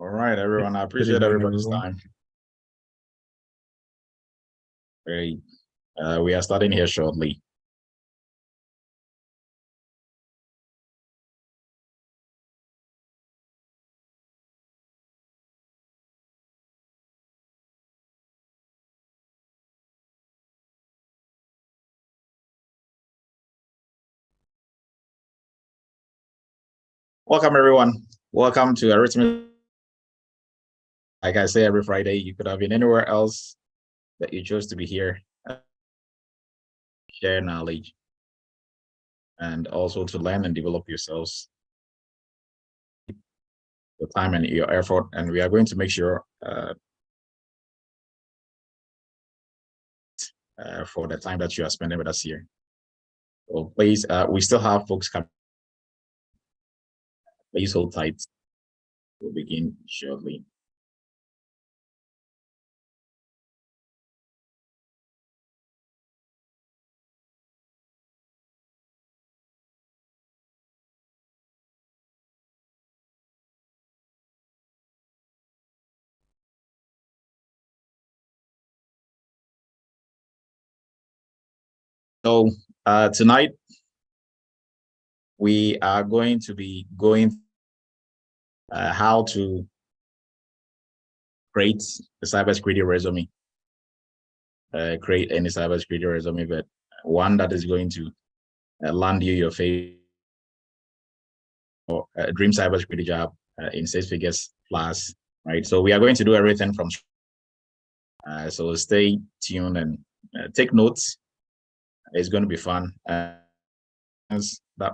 All right, everyone. I Good appreciate evening, everybody's everyone. time. Great. We are starting here shortly. Welcome, everyone. Welcome to Eretmis. Like I say every Friday, you could have been anywhere else, but you chose to be here, share knowledge, and also to learn and develop yourselves, your time and your effort. And we are going to make sure for the time that you are spending with us here. So please, we still have folks coming. Please hold tight. We'll begin shortly. So tonight, we are going to be going how to create a cybersecurity resume, create any cybersecurity resume, but one that is going to land you your favorite or dream cybersecurity job in 6 figures plus, right? So we are going to do everything from. So stay tuned and take notes. It's going to be fun. That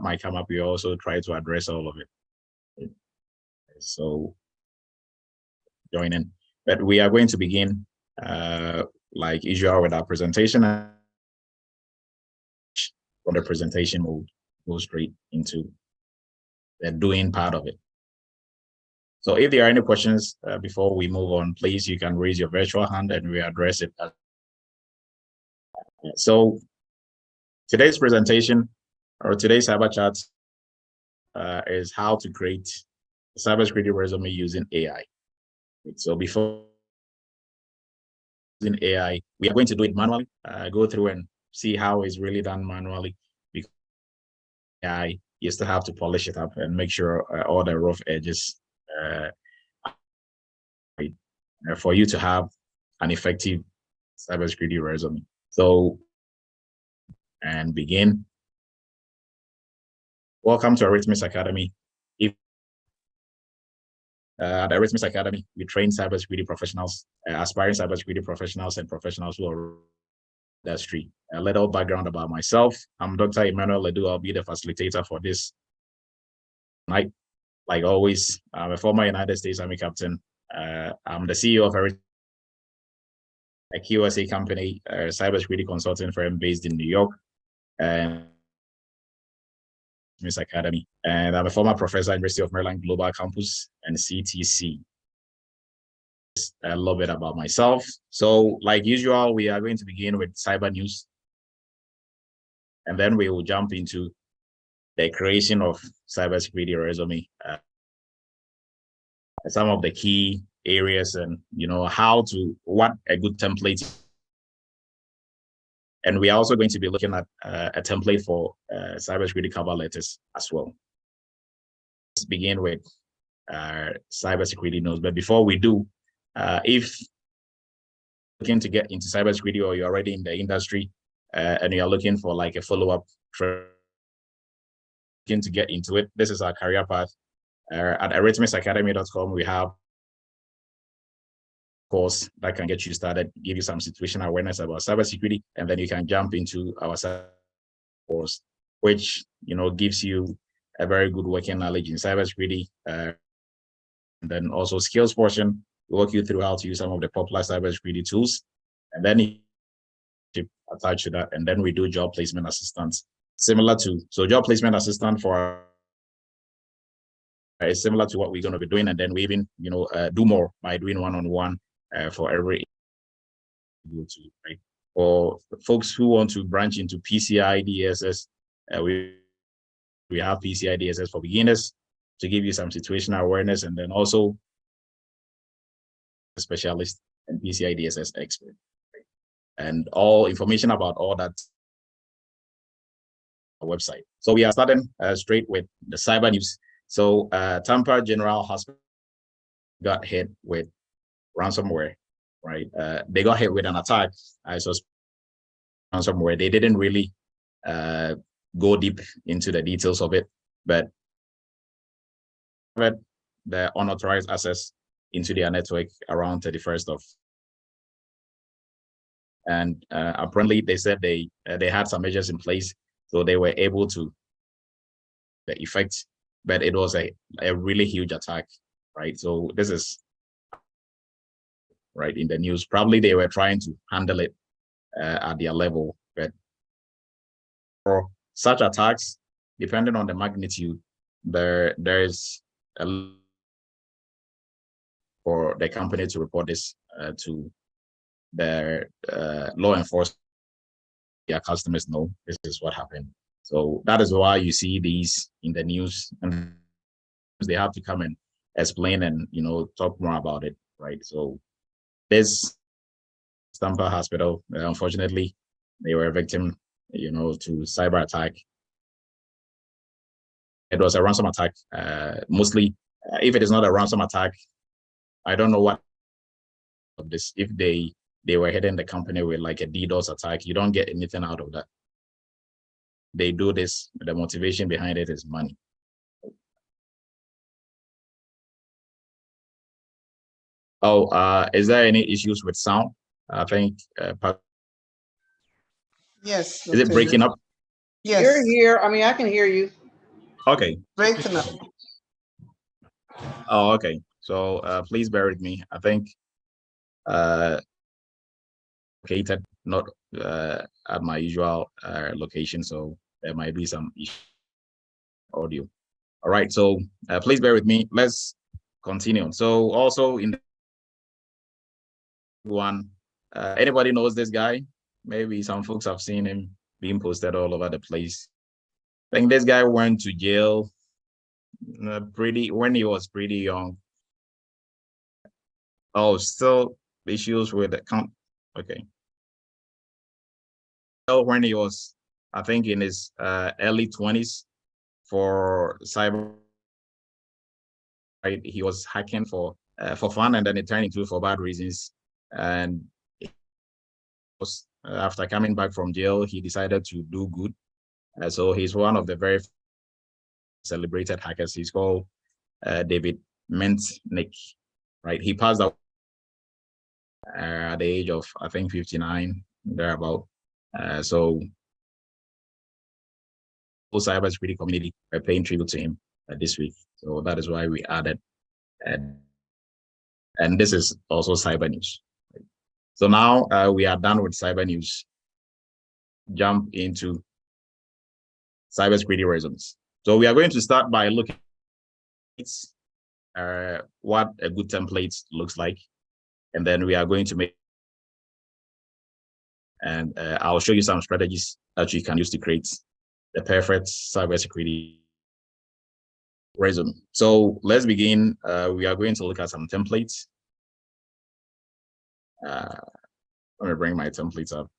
might come up. We also try to address all of it. So join in. But we are going to begin like usual with our presentation. From the presentation, we'll go straight into the doing part of it. So if there are any questions before we move on, please, you can raise your virtual hand and we address it. So today's presentation or today's cyber chat is how to create a cybersecurity resume using AI. So before using AI, we are going to do it manually, go through and see how it's really done manually. Because AI, you still have to polish it up and make sure all the rough edges for you to have an effective cybersecurity resume. So, and begin. Welcome to Eretmis Academy. At Eretmis Academy, we train cybersecurity professionals, aspiring cybersecurity professionals, and professionals who are in the industry. A little background about myself. I'm Dr. Emmanuel Ledoux. I'll be the facilitator for this night. Like always, I'm a former United States Army captain. I'm the CEO of a QSA company, a cybersecurity consulting firm based in New York, and Miss Academy. And I'm a former professor at University of Maryland Global Campus and CTC. A little bit about myself. So, like usual, we are going to begin with cyber news, and then we will jump into the creation of cybersecurity resume, some of the key areas, and what a good template. And we are also going to be looking at a template for cybersecurity cover letters as well. Let's begin with cybersecurity news. But before we do, if looking to get into cybersecurity or you're already in the industry and you're looking for like a follow-up looking to get into it, this is our career path. At eretmisacademy.com, we have course that can get you started, give you some situational awareness about cybersecurity, and then you can jump into our course, which gives you a very good working knowledge in cybersecurity. And then also skills portion, we walk you through how to use some of the popular cybersecurity tools, and then attach to that, and then we do job placement assistance, similar to job placement assistant for is similar to what we're going to be doing, and then we even do more by doing one-on-one for every right? For folks who want to branch into PCI DSS, we have PCI DSS for beginners to give you some situational awareness, and then also specialist and PCI DSS expert. And all information about all that website. So we are starting straight with the cyber news. So Tampa General Hospital got hit with ransomware, right? They got hit with an attack. I suspect ransomware. They didn't really go deep into the details of it, but the unauthorized access into their network around 31st of, and apparently they said they had some measures in place, so they were able to the effect, but it was a really huge attack, right? So this is right in the news. Probably they were trying to handle it at their level, but for such attacks, depending on the magnitude, there is a for the company to report this to their law enforcement. Their customers know this is what happened. So that is why you see these in the news, and they have to come and explain and talk more about it, right? So this Tampa hospital, unfortunately, they were a victim, to cyber attack. It was a ransom attack, mostly. If it is not a ransom attack, I don't know what of this. If they were hitting the company with like a DDoS attack, you don't get anything out of that. They do this, the motivation behind it is money. Oh, is there any issues with sound? I think. Yes. Is it breaking up? Yes. You're here. I mean, I can hear you. Okay. Breaking up. Oh, okay. So please bear with me. I think located not at my usual location, so there might be some issue audio. All right. So please bear with me. Let's continue. So also in one, anybody knows this guy? Maybe some folks have seen him being posted all over the place. I think this guy went to jail when he was pretty young. Oh, still issues with the count. Okay. So when he was, I think, in his early 20s for cyber, right? He was hacking for fun, and then it turned into for bad reasons. And was, after coming back from jail, he decided to do good. So he's one of the very celebrated hackers. He's called David Mentnik, right? He passed out at the age of, I think, 59, thereabout. So the cybersecurity community are paying tribute to him this week. So that is why we added. And this is also cyber news. So now we are done with cyber news. Jump into cybersecurity resumes. So we are going to start by looking at what a good template looks like. And then we are going to make, and I'll show you some strategies that you can use to create the perfect cybersecurity resume. So let's begin. We are going to look at some templates. Let me bring my templates up.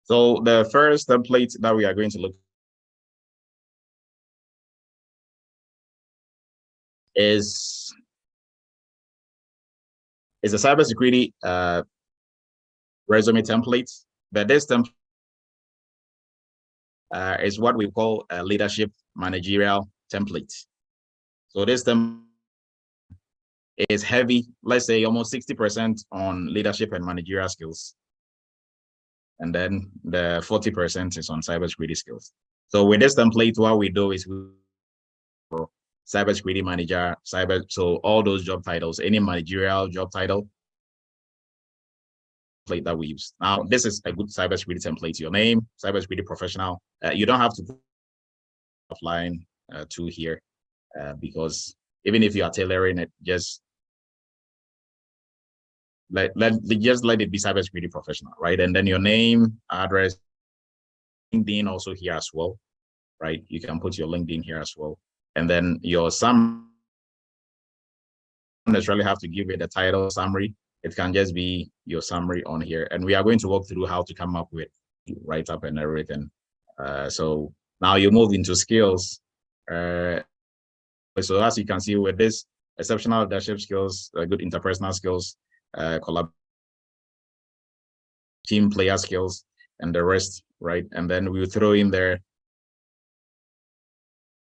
So the first template that we are going to look is a cybersecurity resume template. But this template is what we call a leadership managerial template. So this template is heavy, let's say almost 60% on leadership and managerial skills. And then the 40% is on cybersecurity skills. So with this template, what we do is we cybersecurity manager, so all those job titles, any managerial job title that we use. Now, this is a good cybersecurity template. Your name, cybersecurity professional. You don't have to put offline to here. because even if you are tailoring it, just let it be cybersecurity professional, right? And then your name, address, LinkedIn also here as well, right? You can put your LinkedIn here as well, and then your sum. Don't necessarily have to give it a title summary. It can just be your summary on here, and we are going to walk through how to come up with write up and everything. So now you move into skills. So as you can see with this, exceptional leadership skills, good interpersonal skills, team player skills, and the rest, right? And then we'll throw in there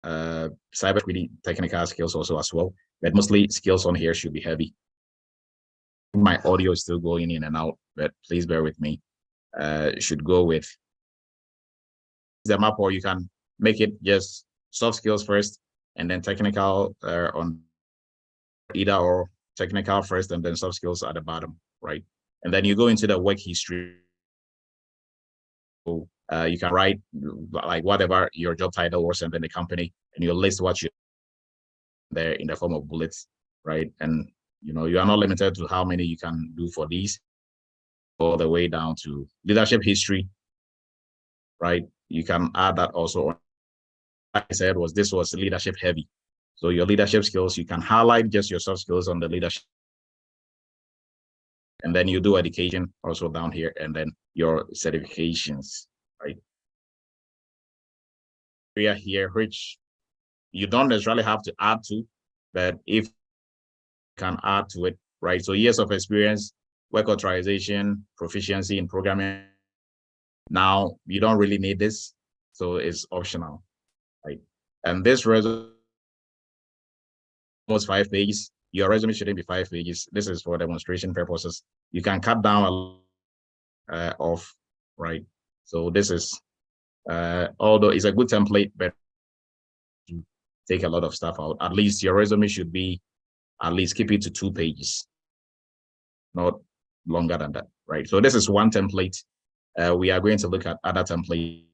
cybersecurity technical skills also as well, but mostly skills on here should be heavy. My audio is still going in and out, but please bear with me. Should go with the map, or you can make it just soft skills first and then technical on either, or technical first and then soft skills at the bottom, right? And then you go into the work history. So you can write like whatever your job title was and then the company, and you list what you there in the form of bullets, right? And you know, you are not limited to how many you can do for these, all the way down to leadership history, right? You can add that also on. Like I said, this was leadership heavy. So your leadership skills, you can highlight just your soft skills on the leadership. And then you do education also down here, and then your certifications, right? Area here, which you don't necessarily have to add to, but if you can add to it, right? So years of experience, work authorization, proficiency in programming. Now you don't really need this, so it's optional, right? And this resume, almost 5 pages. Your resume shouldn't be 5 pages. This is for demonstration purposes. You can cut down off, right? So this is, although it's a good template, but take a lot of stuff out. At least your resume should be, at least keep it to 2 pages, not longer than that, right? So this is one template. We are going to look at other templates.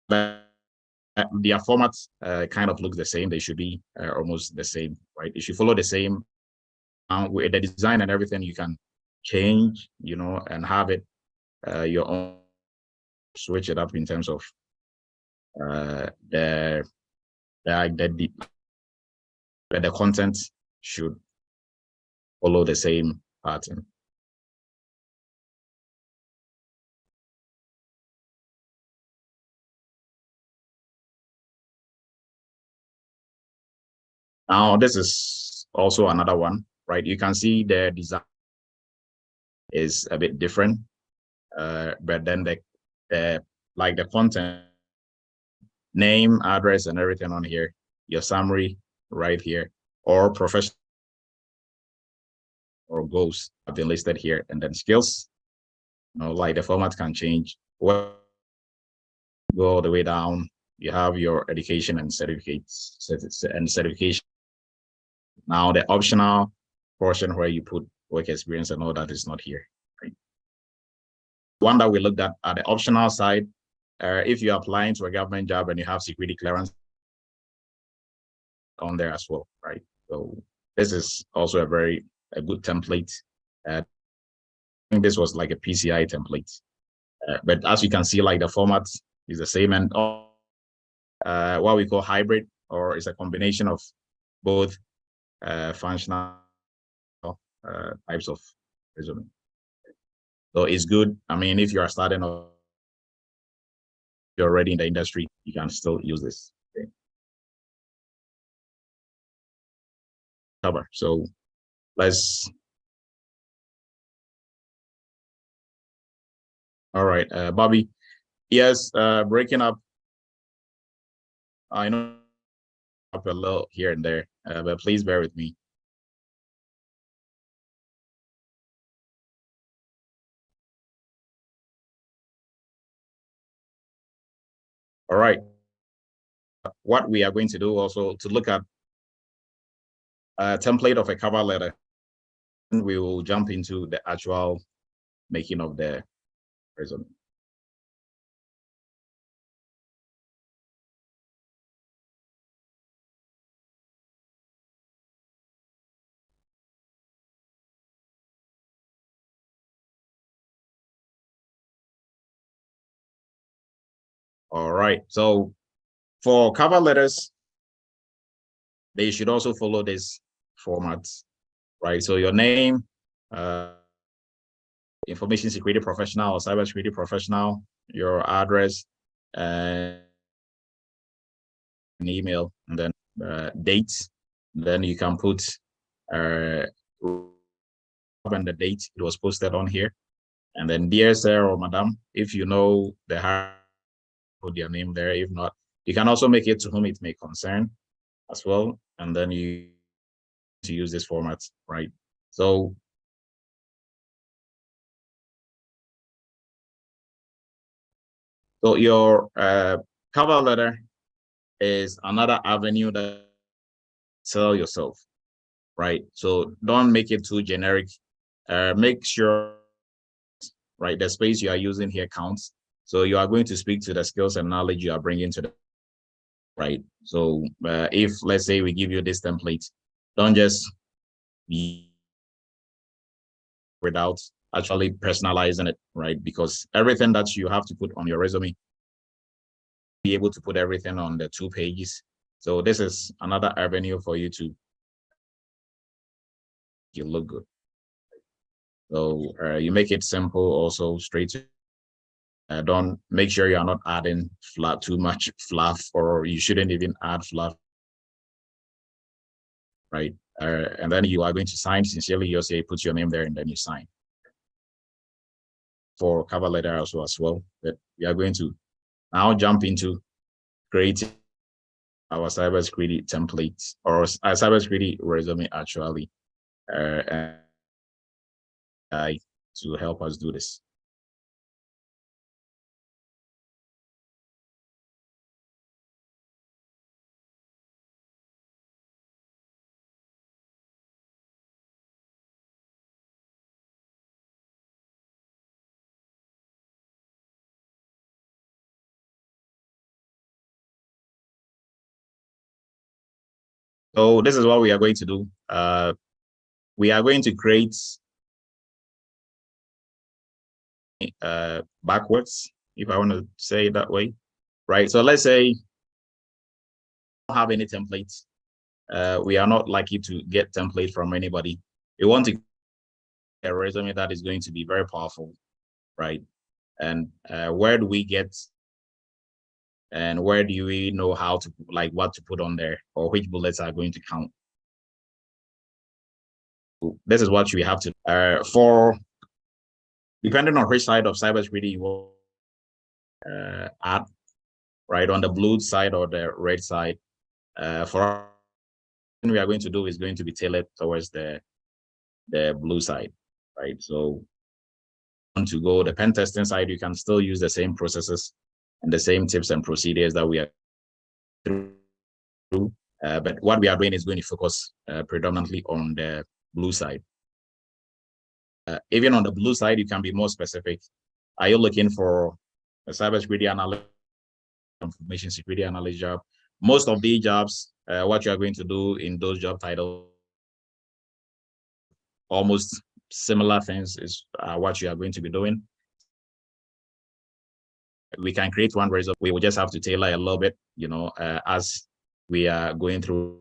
Their formats kind of looks the same. They should be almost the same, right? It should follow the same. With the design and everything, you can change, you know, and have it your own, switch it up in terms of the content should follow the same pattern. Now, this is also another one, right? You can see the design is a bit different, but then like the content, name, address, and everything on here, your summary right here, or professional or goals have been listed here, and then skills. You know, like the format can change. Well, go all the way down. You have your education and certificates and certification. Now the optional portion where you put work experience and all that is not here. Right? One that we looked at the optional side, if you're applying to a government job and you have security clearance on there as well, right? So this is also a good template. I think this was like a PCI template, but as you can see, like the format is the same, and what we call hybrid, or it's a combination of both functional types of resume. So it's good. I mean, if you are starting off, you're already in the industry, you can still use this. Okay. Cover. So let's. All right, Bobby. Yes, breaking up. I know up a little here and there, but please bear with me. All right. What we are going to do also to look at a template of a cover letter. We will jump into the actual making of the resume. All right. So for cover letters, they should also follow this format, right? So your name, information security professional or cybersecurity professional, your address, and an email, and then date. Then you can put and the date it was posted on here. And then dear sir or madam, if you know the put your name there. If not, you can also make it to whom it may concern as well. And then you to use this format, right? So your cover letter is another avenue that sell yourself, right? So don't make it too generic. Make sure, right, the space you are using here counts. So you are going to speak to the skills and knowledge you are bringing to the right. So if let's say we give you this template, don't just be without actually personalizing it, right? Because everything that you have to put on your resume, be able to put everything on the 2 pages. So this is another avenue for you to look good. So you make it simple, also straight to don't make sure you're not adding too much fluff, or you shouldn't even add fluff, right? And then you are going to sign sincerely. You say put your name there and then you sign. For cover letter also as well, but we are going to now jump into creating our cybersecurity template or a cybersecurity resume actually, and to help us do this. So this is what we are going to do. We are going to create backwards, if I want to say it that way, right? So let's say we don't have any templates. We are not likely to get template from anybody. We want to a resume that is going to be very powerful, right? And where do we get, and where do we know how to, like, what to put on there, or which bullets are going to count? This is what we have to, for, depending on which side of cybersecurity you will add, right, on the blue side or the red side. For what we are going to do is going to be tailored towards the blue side, right? So to go the pen testing side, you can still use the same processes and the same tips and procedures that we are through. But what we are doing is going to focus predominantly on the blue side. Even on the blue side, you can be more specific. Are you looking for a cybersecurity analyst, information security analyst job? Most of the jobs, what you are going to do in those job titles, almost similar things is what you are going to be doing. We can create one resume. We will just have to tailor a little bit, as we are going through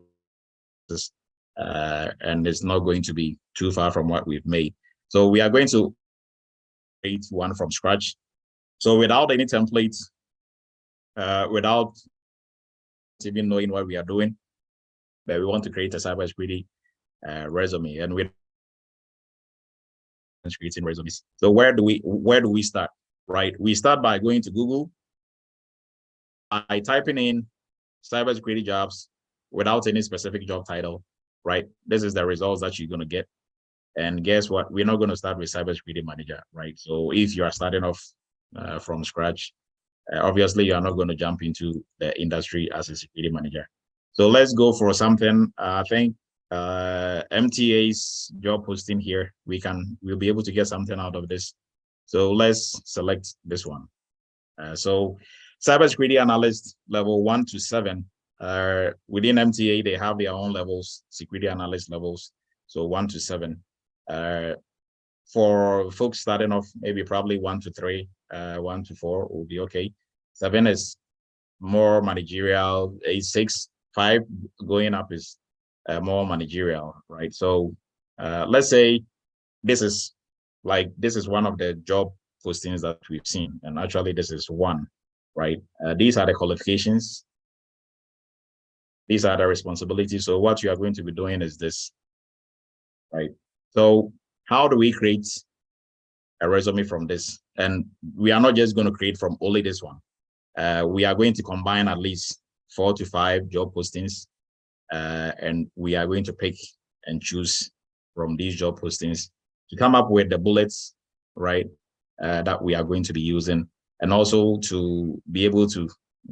this, and it's not going to be too far from what we've made. So we are going to create one from scratch. So without any templates, without even knowing what we are doing, but we want to create a cybersecurity resume, and we're creating resumes. So where do we start? Right, we start by going to Google, by typing in cybersecurity jobs without any specific job title, right? This is the results that you're going to get. And guess what? We're not going to start with cybersecurity manager, right? So if you are starting off from scratch, obviously you are not going to jump into the industry as a security manager. So let's go for something. I think MTA's job posting here, we'll be able to get something out of this. So let's select this one. So cybersecurity analyst level 1 to 7. Within MTA, they have their own levels, security analyst levels. So 1 to 7. For folks starting off, maybe probably 1 to 3, 1 to 4 will be okay. 7 is more managerial. A 6, 5 going up is more managerial, right? So let's say this is one of the job postings that we've seen, and actually this is one, right? These are the qualifications. These are the responsibilities. So what you are going to be doing is this, right? So how do we create a resume from this? And we are not just going to create from only this one. We are going to combine at least 4 to 5 job postings, and we are going to pick and choose from these job postings to come up with the bullets, right, that we are going to be using, and also to be able to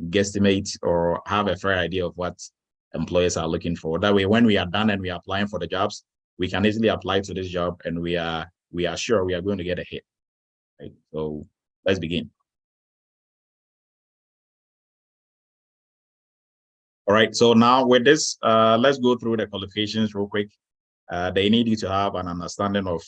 guesstimate or have a fair idea of what employers are looking for. That way, when we are done and we are applying for the jobs, we can easily apply to this job, and we are sure we are going to get a hit. Right? So let's begin. All right, so now with this, let's go through the qualifications real quick. They need you to have an understanding of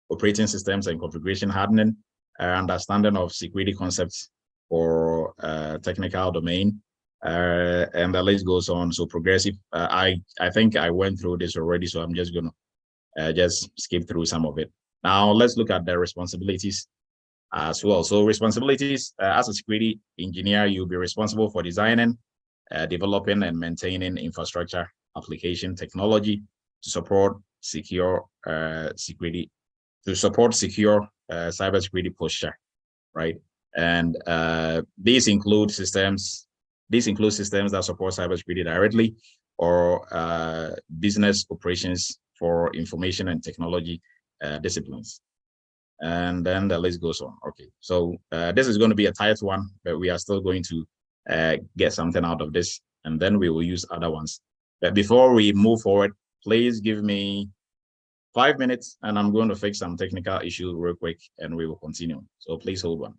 operating systems and configuration hardening, understanding of security concepts for technical domain, and the list goes on. So progressive, I think I went through this already, so I'm just gonna just skip through some of it. Now let's look at the responsibilities as well. So responsibilities, as a security engineer, you'll be responsible for designing, developing and maintaining infrastructure, application technology to support secure security, to support secure cybersecurity posture, right? And these include systems that support cybersecurity directly, or business operations for information and technology disciplines. And then the list goes on. Okay, so this is going to be a tight one, but we are still going to get something out of this, and then we will use other ones. But before we move forward, please give me 5 minutes, and I'm going to fix some technical issues real quick, and we will continue. So please hold on.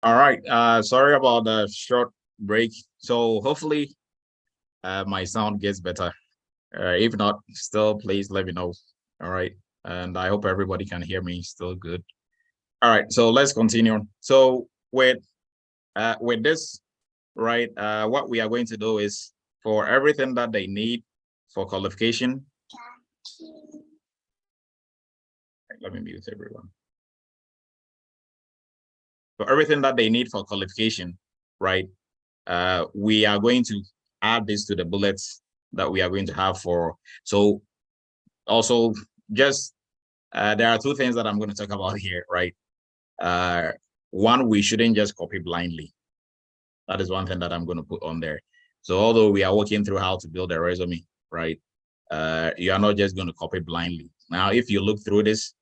All right. Sorry about the short break. So hopefully my sound gets better. If not, still please let me know. All right. And I hope everybody can hear me still good. All right. So let's continue. So with this, right, what we are going to do is for everything that they need for qualification. Let me mute everyone. For everything that they need for qualification, right? We are going to add this to the bullets that we are going to have for. So also just there are two things that I'm going to talk about here, right? One, we shouldn't just copy blindly. That is one thing that I'm going to put on there. So although we are working through how to build a resume, right? You are not just going to copy blindly. Now, if you look through this,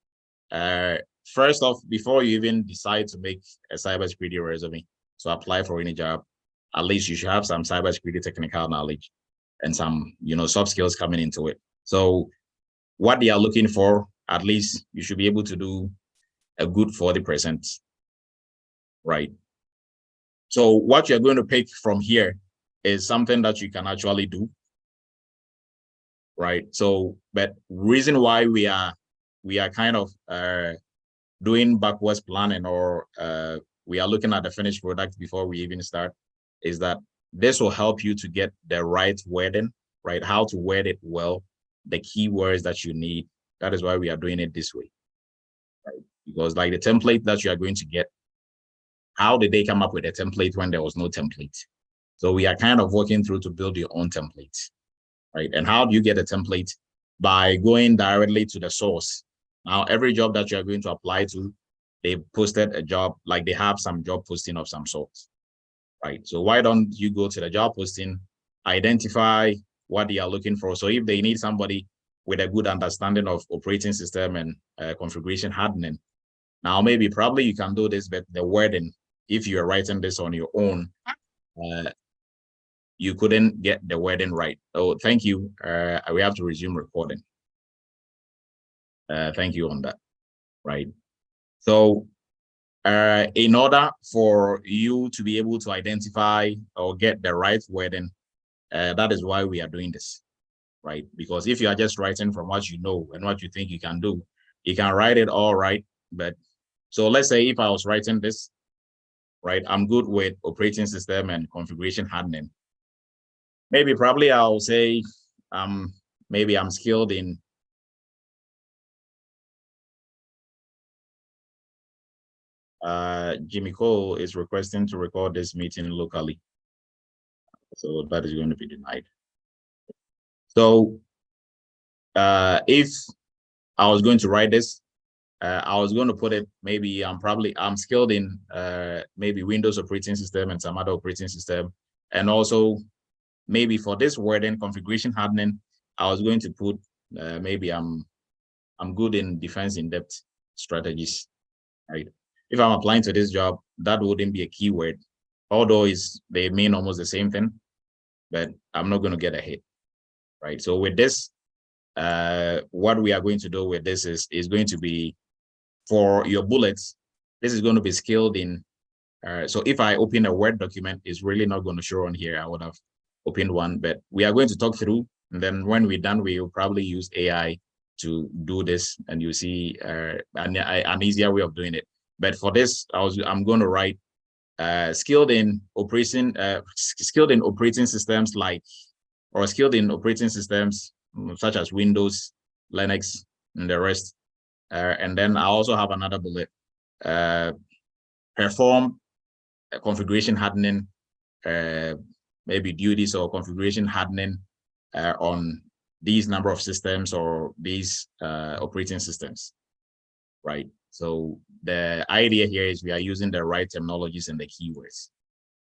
first off, before you even decide to make a cybersecurity resume to apply for any job, at least you should have some cybersecurity technical knowledge and some, soft skills coming into it. So what they are looking for, at least you should be able to do a good 40%, right? So what you're going to pick from here is something that you can actually do, right? So, but reason why we are kind of doing backwards planning, or we are looking at the finished product before we even start, is that this will help you to get the right wording, right? How to word it well, the keywords that you need. That is why we are doing it this way, right? Because like the template that you are going to get, how did they come up with a template when there was no template? So we are kind of working through to build your own template, right? And how do you get a template? By going directly to the source. Now, every job that you're going to apply to, they posted a job, like they have some job posting of some sort, right? So why don't you go to the job posting, identify what they are looking for. So if they need somebody with a good understanding of operating system and configuration hardening, now maybe probably you can do this, but the wording, if you're writing this on your own, you couldn't get the wording right. Oh, thank you. We have to resume recording. Thank you on that, right? So in order for you to be able to identify or get the right wording, that is why we are doing this, right? Because if you are just writing from what you know and what you think you can do, you can write it all right. But so let's say if I was writing this, right, I'm good with operating system and configuration hardening. Maybe probably I'll say, maybe I'm skilled in Jimmy Cole is requesting to record this meeting locally. So that is going to be denied. So if I was going to write this, I was going to put it, maybe I'm skilled in maybe Windows operating system and some other operating system. And also maybe for this wording, configuration hardening, I was going to put maybe I'm good in defense in-depth strategies, right? If I'm applying to this job, that wouldn't be a keyword, although they mean almost the same thing, but I'm not going to get a hit, right? So with this, what we are going to do with this is going to be, for your bullets, this is going to be skilled in, so if I open a Word document, it's really not going to show on here. I would have opened one, but we are going to talk through, and then when we're done, we will probably use AI to do this, and you see an easier way of doing it. But for this, I'm going to write skilled in operating systems skilled in operating systems such as Windows, Linux, and the rest. And then I also have another bullet, perform configuration hardening, maybe duties or configuration hardening on these number of systems or these operating systems, right? So the idea here is we are using the right terminologies and the keywords.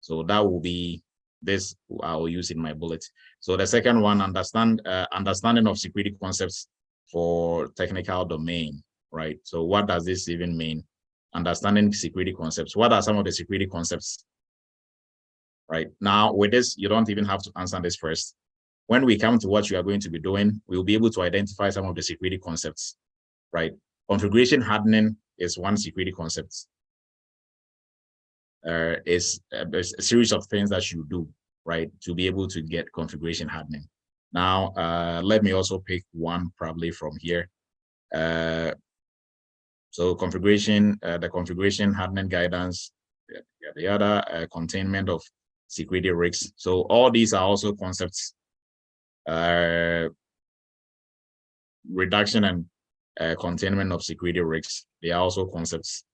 So that will be this I will use in my bullet. So the second one, understanding of security concepts for technical domain, right? So what does this even mean? Understanding security concepts. What are some of the security concepts? Right now with this, you don't even have to answer this first. When we come to what you are going to be doing, we'll be able to identify some of the security concepts, right? Configuration hardening is one security concept. is a series of things that you do, right, to be able to get configuration hardening. Now, let me also pick one probably from here. So configuration, the configuration hardening guidance, the other containment of security risks. So all these are also concepts, reduction and containment of security risks. They are also concepts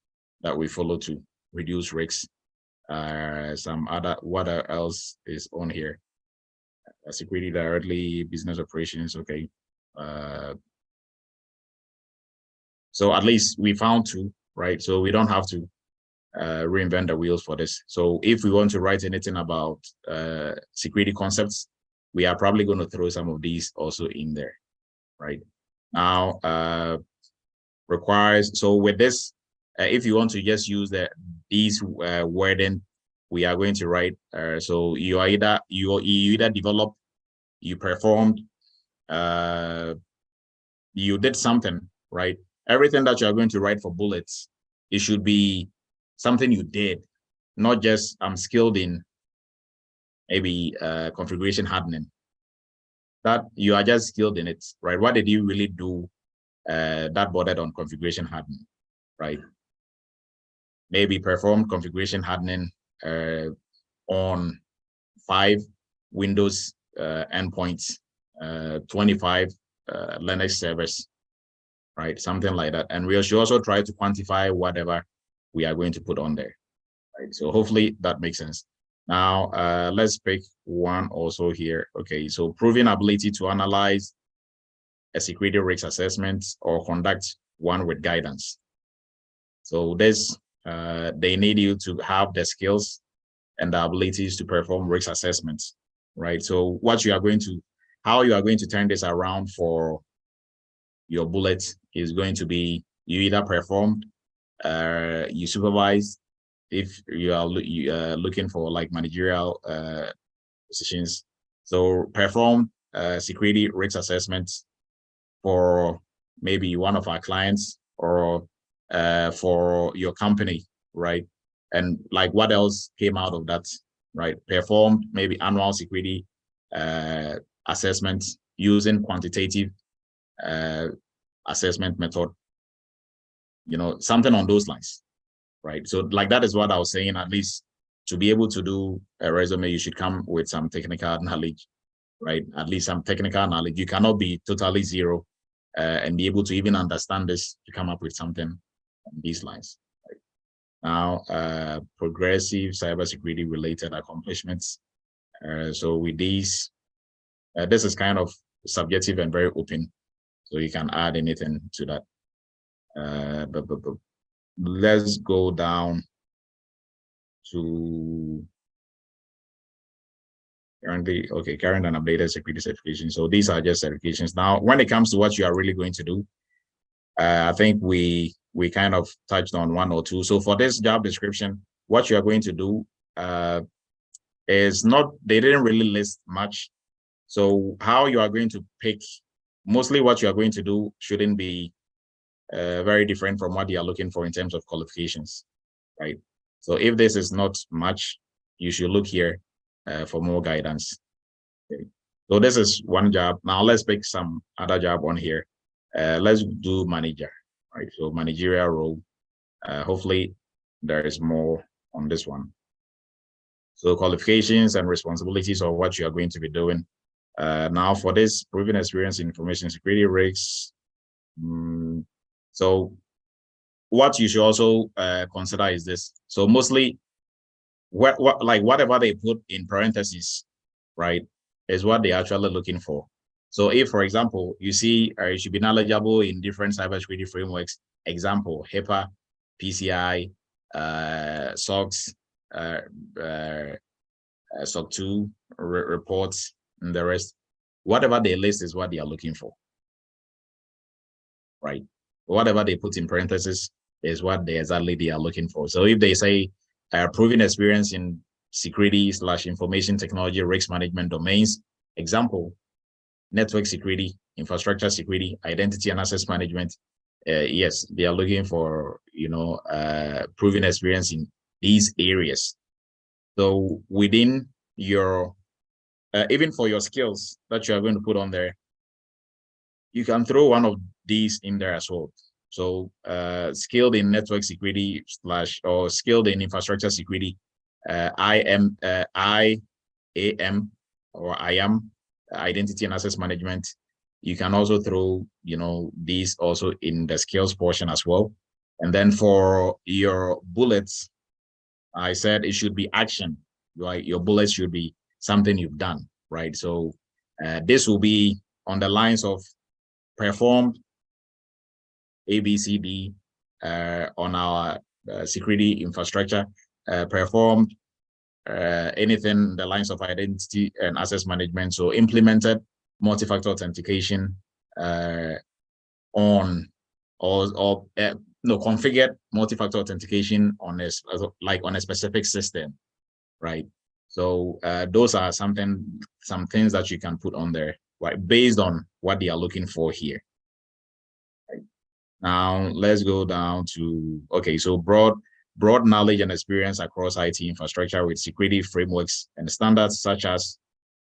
that we follow to reduce risks. Some other, what else is on here? Security directly, business operations, okay. So at least we found two, right? So we don't have to reinvent the wheels for this. So if we want to write anything about security concepts, we are probably going to throw some of these also in there, right? Now, requires, so with this, if you want to just use these wording, we are going to write, so you either developed, you performed, you did something, right? Everything that you are going to write for bullets, it should be something you did, not just I'm skilled in maybe configuration hardening. That you are just skilled in it, right? What did you really do that bordered on configuration hardening, right? Maybe perform configuration hardening on 5 Windows endpoints, 25 Linux servers, right? Something like that. And we should also try to quantify whatever we are going to put on there, right? So hopefully that makes sense. Now, let's pick one also here. Okay, so proven ability to analyze a security risk assessment or conduct one with guidance. So this, they need you to have the skills and the abilities to perform risk assessments, right? So what you are going to, how you are going to turn this around for your bullet is going to be, you either performed, you supervise, if you are looking for like managerial positions. So perform security risk assessments for maybe one of our clients or for your company, right? And like what else came out of that, right? Performed maybe annual security assessments using quantitative assessment method, you know, something on those lines, right? So like that is what I was saying, at least to be able to do a resume, you should come with some technical knowledge, right? At least some technical knowledge. You cannot be totally zero and be able to even understand this to come up with something on these lines. Right? Now, progressive cybersecurity related accomplishments. So with these, this is kind of subjective and very open, so you can add anything to that. But let's go down to currently, okay, current and updated security certification. So these are just certifications. Now, when it comes to what you are really going to do, I think we kind of touched on one or two. So for this job description, what you are going to do is not, they didn't really list much. So how you are going to pick, mostly what you are going to do shouldn't be very different from what you are looking for in terms of qualifications, right? So if this is not much, you should look here for more guidance. Okay. So this is one job. Now let's pick some other job on here. Let's do manager, right? So managerial role. Hopefully there is more on this one. So qualifications and responsibilities of what you are going to be doing. Now for this, proven experience in information security risks. So what you should also consider is this. So mostly like whatever they put in parentheses, right, is what they're actually looking for. So if, for example, you see you should be knowledgeable in different cybersecurity frameworks, example, HIPAA, PCI, SOX, SOC 2 reports, and the rest, whatever they list is what they are looking for, right? Whatever they put in parentheses is what they are looking for. So if they say proven experience in security/information technology risk management domains, example, network security, infrastructure security, identity and access management, yes, they are looking for, you know, proven experience in these areas. So within your, even for your skills that you are going to put on there, you can throw one of these in there as well. So skilled in network security / or skilled in infrastructure security, IAM or IAM, identity and access management. You can also throw, these also in the skills portion as well. And then for your bullets, I said it should be action, right? Your bullets should be something you've done, right? So this will be on the lines of performed ABCD on our security infrastructure, performed anything the lines of identity and access management. So implemented multi-factor authentication on configured multi-factor authentication on a specific system, right? So those are some things that you can put on there, right, based on what they are looking for here. Right. Now let's go down to so broad knowledge and experience across IT infrastructure with security frameworks and standards such as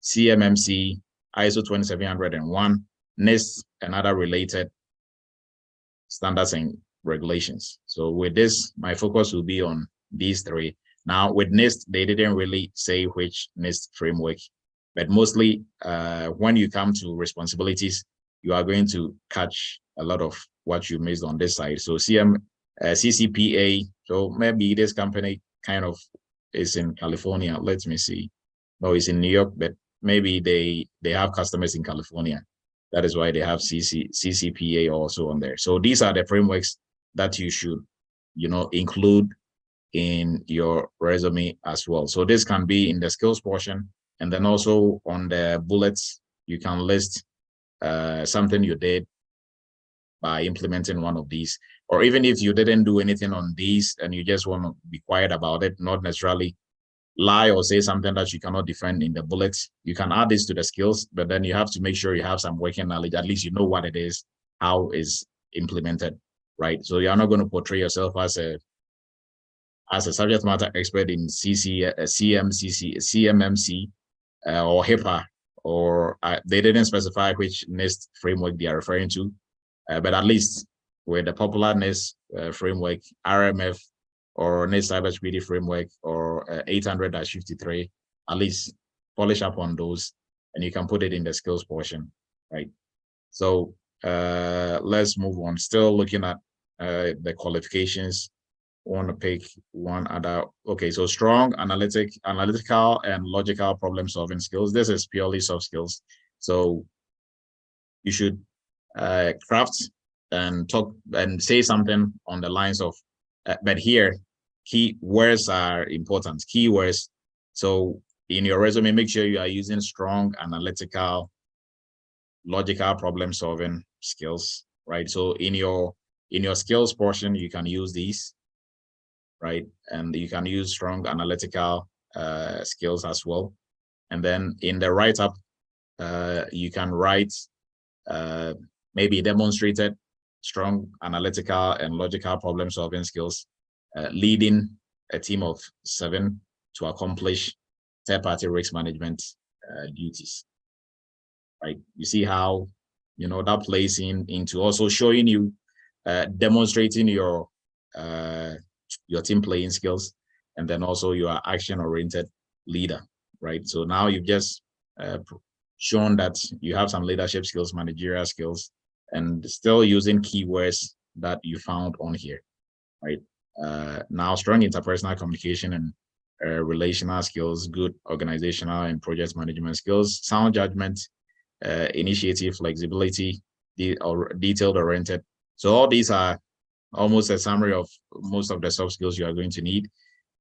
CMMC, ISO 27001, NIST, and other related standards and regulations. So with this, my focus will be on these three. Now with NIST, they didn't really say which NIST framework, but mostly when you come to responsibilities, you are going to catch a lot of what you missed on this side. So CCPA, so maybe this company kind of is in California. Let me see. No, it's in New York, but maybe they have customers in California. That is why they have CCPA also on there. So these are the frameworks that you should, include in your resume as well. So this can be in the skills portion, and then also on the bullets, you can list something you did by implementing one of these, or even if you didn't do anything on these and you just want to be quiet about it, not necessarily lie or say something that you cannot defend in the bullets, you can add this to the skills, but then you have to make sure you have some working knowledge, at least you know what it is, how is implemented, right? So you're not going to portray yourself as a subject matter expert in CMMC or HIPAA, or they didn't specify which NIST framework they are referring to, but at least with the popular NIST framework, RMF, or NIST Cybersecurity framework, or 800-53, at least polish up on those, and you can put it in the skills portion, right? So let's move on. Still looking at the qualifications. I want to pick one other. Okay, so strong analytical and logical problem solving skills. This is purely soft skills. So you should craft and talk and say something on the lines of, but here, key words are important, keywords. So in your resume, make sure you are using strong analytical, logical problem solving skills, right? So in your skills portion, you can use these, right? And you can use strong analytical skills as well. And then in the write-up, you can write maybe demonstrated strong analytical and logical problem solving skills, leading a team of 7 to accomplish third-party risk management duties, right? You see how, that plays into also showing you, demonstrating your team playing skills, and then also you are action-oriented leader, right? So now you've just shown that you have some leadership skills, managerial skills, and still using keywords that you found on here, right? Now, strong interpersonal communication and relational skills, good organizational and project management skills, sound judgment, initiative, flexibility, detailed oriented. So all these are almost a summary of most of the soft skills you are going to need.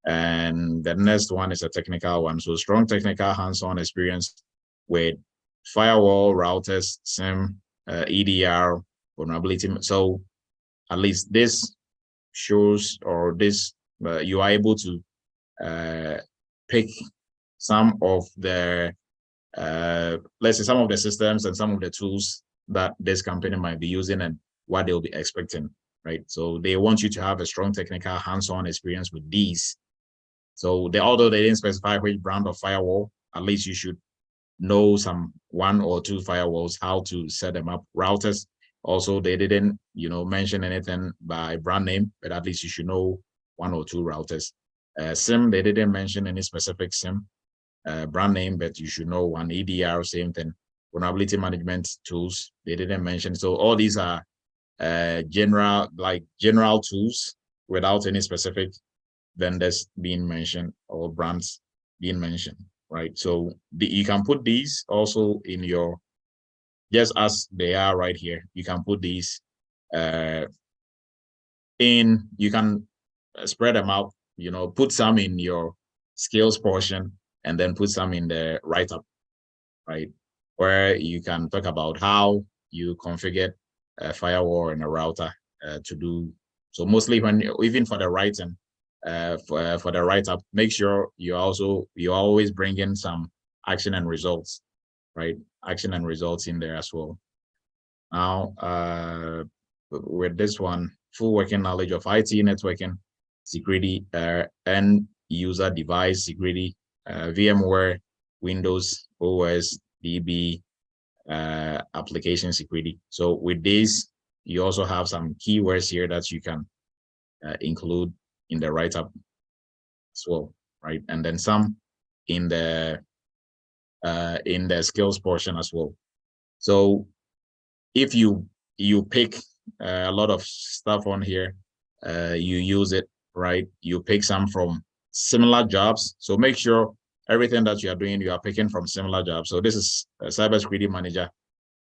And the next one is a technical one. So strong technical hands-on experience with firewall, routers, SIM, EDR, vulnerability. So at least this shows, or this, you are able to pick some of the, let's say, some of the systems and some of the tools that this company might be using and what they'll be expecting, right? So they want you to have a strong technical hands-on experience with these So although they didn't specify which brand of firewall, at least you should know some 1 or 2 firewalls, how to set them up. Routers, also they didn't, mention anything by brand name, but at least you should know 1 or 2 routers. SIM, they didn't mention any specific SIM brand name, but you should know one. EDR, same thing. Vulnerability management tools, they didn't mention. So all these are general tools without any specific vendors being mentioned or brands being mentioned, right? So you can put these also in your, just as they are right here, you can put these you can spread them out, put some in your skills portion and then put some in the write-up, right? Where you can talk about how you configure a firewall and a router to do. So mostly even for the writing, for the write-up, make sure you're always bringing some action and results, right? Action and results in there as well. Now, with this one, full working knowledge of IT networking, security, end user device security, VMware, Windows, OS, DB, application security. So with this, you also have some keywords here that you can include in the write-up as well, right? And then some in the skills portion as well. So if you pick a lot of stuff on here, you use it, right? You pick some from similar jobs. So make sure everything that you are doing, you are picking from similar jobs. So this is a cybersecurity manager,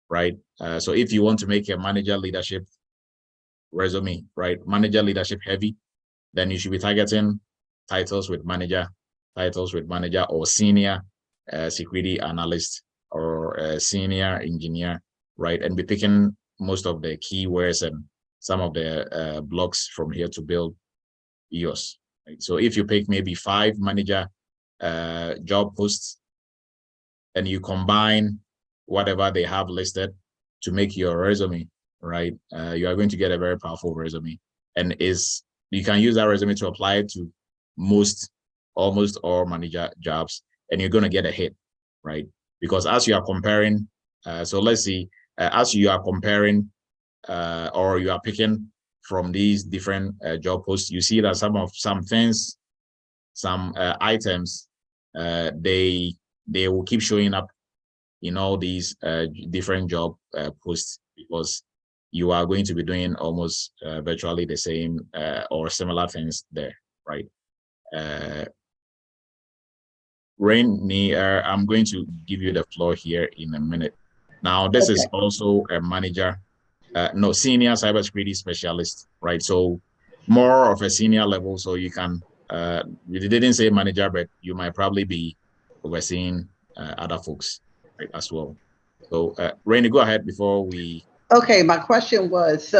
right? So if you want to make a manager leadership resume, right? Manager leadership heavy, then you should be targeting titles with manager, or senior security analyst or senior engineer, right? And be picking most of the keywords and some of the blocks from here to build yours. Right? So if you pick maybe 5 manager job posts and you combine whatever they have listed to make your resume, right? You are going to get a very powerful resume, and you can use that resume to apply to almost all manager jobs, and you're going to get a hit, right? Because as you are comparing, so let's see, as you are comparing or you are picking from these different job posts, you see that some things, some items, they will keep showing up in all these different job posts, because you are going to be doing almost virtually the same or similar things there, right? Rainy, I'm going to give you the floor here in a minute. Now, this is also a manager, senior cybersecurity specialist, right? So more of a senior level, so you can, you didn't say manager, but you might probably be overseeing other folks, right, as well. So Rainy, go ahead before we. Okay, my question was,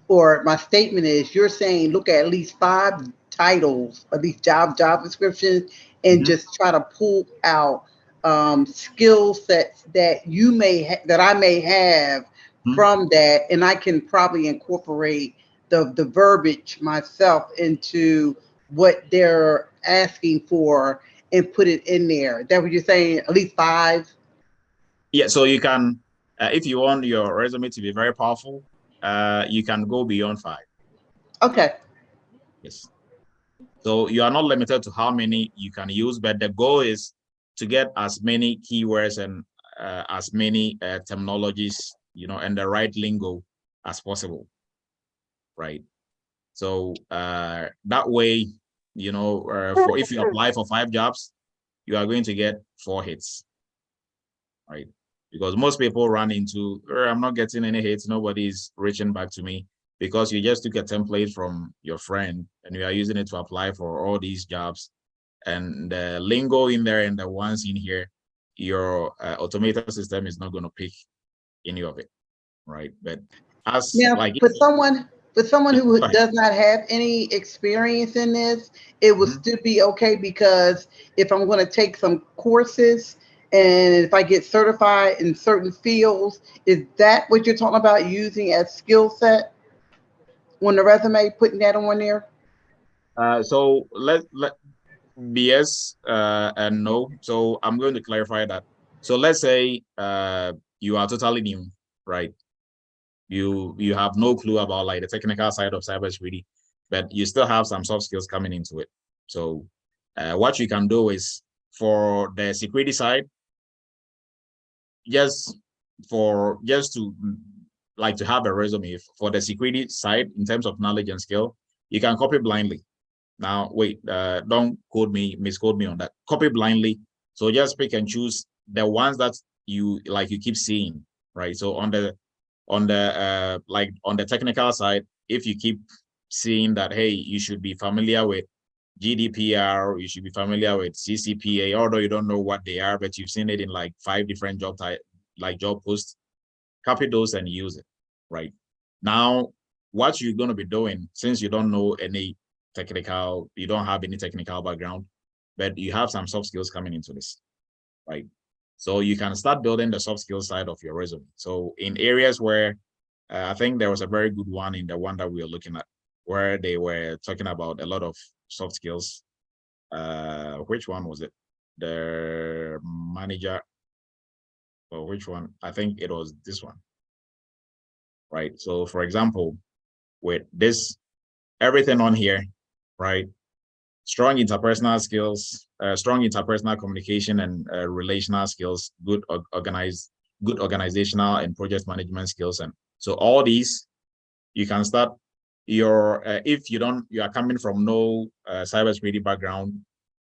or my statement is, you're saying look at least 5 titles, at least job descriptions, and just try to pull out skill sets that you that I may have from that, and I can probably incorporate the verbiage myself into what they're asking for and put it in there. Is that what you're saying? At least 5? Yeah, so you can, if you want your resume to be very powerful, you can go beyond 5. Okay. Yes. So you are not limited to how many you can use, but the goal is to get as many keywords and as many terminologies, and the right lingo as possible, right? So that way, for if you apply for 5 jobs, you are going to get 4 hits, right? Because most people run into, I'm not getting any hits, nobody's reaching back to me, because you just took a template from your friend and you are using it to apply for all these jobs. And the lingo in there and the ones in here, your automated system is not going to pick any of it, right? But for someone who does not have any experience in this, it would still be okay, because if I'm going to take some courses and if I get certified in certain fields, is that what you're talking about, using as skill set on the resume, putting that on there? So Yes and no. So I'm going to clarify that. So let's say you are totally new, right? You have no clue about like the technical side of cybersecurity, but you still have some soft skills coming into it. So what you can do is for the security side, just to like to have a resume for the security side in terms of knowledge and skill, you can copy blindly. Now, wait, don't misquote me on that. Copy blindly. So just pick and choose the ones that you keep seeing, right? So on the technical side, if you keep seeing that, hey, you should be familiar with GDPR, you should be familiar with CCPA, although you don't know what they are, but you've seen it in like 5 different job posts, copy those and use it, right? Now, what you're going to be doing, since you don't know any you don't have any technical background, but you have some soft skills coming into this, right? So you can start building the soft skills side of your resume. So in areas where I think there was a very good one in the one that we were looking at, where they were talking about a lot of soft skills. Which one was it? The manager, or which one? I think it was this one, right? So for example, with this, everything on here, right? Strong interpersonal skills, strong interpersonal communication and relational skills, good organizational and project management skills. And so all these, you can start your, if you are coming from no cybersecurity background,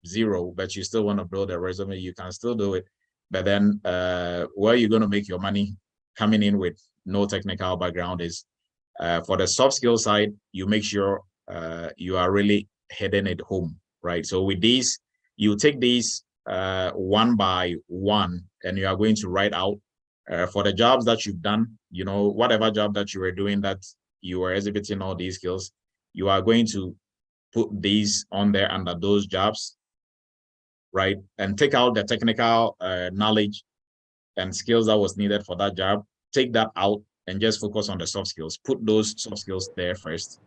zero, but you still want to build a resume, you can still do it. But then where you're going to make your money coming in with no technical background is for the soft skill side, you make sure you are really heading it home, right? So with these, you take these one by one, and you are going to write out for the jobs that you've done, whatever job that you were doing that you were exhibiting all these skills, you are going to put these on there under those jobs, right? And take out the technical knowledge and skills that was needed for that job, take that out and just focus on the soft skills. Put those soft skills there first,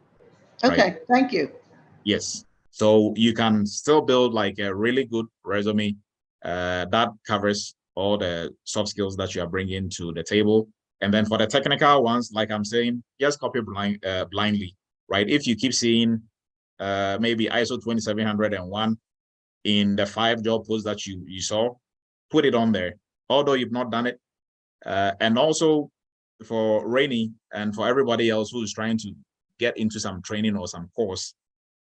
right? Okay, thank you. Yes. So you can still build like a really good resume that covers all the soft skills that you are bringing to the table. And then for the technical ones, like I'm saying, just copy blindly, right? If you keep seeing maybe ISO 20701 in the 5 job posts that you saw, put it on there, although you've not done it. And also for Rainy and for everybody else who is trying to get into some training or some course,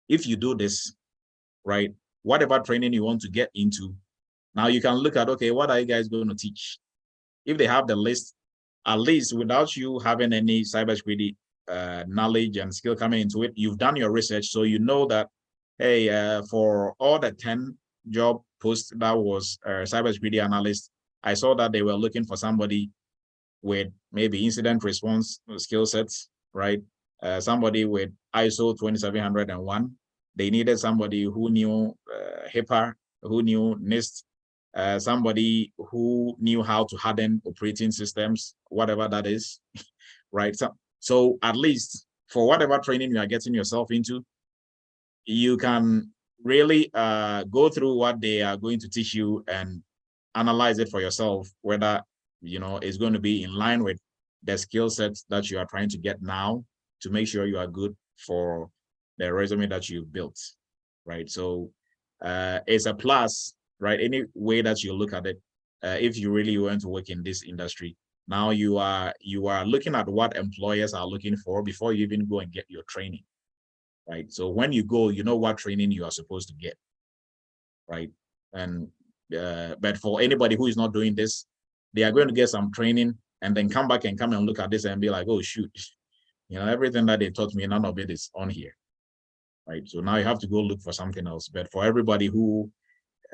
if you do this, right, whatever training you want to get into, now you can look at, okay, what are you guys going to teach? If they have the list, at least without you having any cybersecurity knowledge and skill coming into it, you've done your research, so you know that, hey, for all the 10 job posts that was cybersecurity analyst, I saw that they were looking for somebody with maybe incident response skill sets, right? Somebody with ISO 20701. They needed somebody who knew HIPAA, who knew NIST, somebody who knew how to harden operating systems, whatever that is, right? So at least for whatever training you are getting yourself into, you can really go through what they are going to teach you and analyze it for yourself, whether it's going to be in line with the skill sets that you are trying to get now, to make sure you are good for the resume that you've built, right? So it's a plus, right? Any way that you look at it, if you really want to work in this industry, now you are looking at what employers are looking for before you even go and get your training, right? So when you go, you know what training you are supposed to get, right? And but for anybody who is not doing this, they are going to get some training and then come back and look at this and be like, oh shoot, everything that they taught me, none of it is on here, right? So now you have to go look for something else. But for everybody who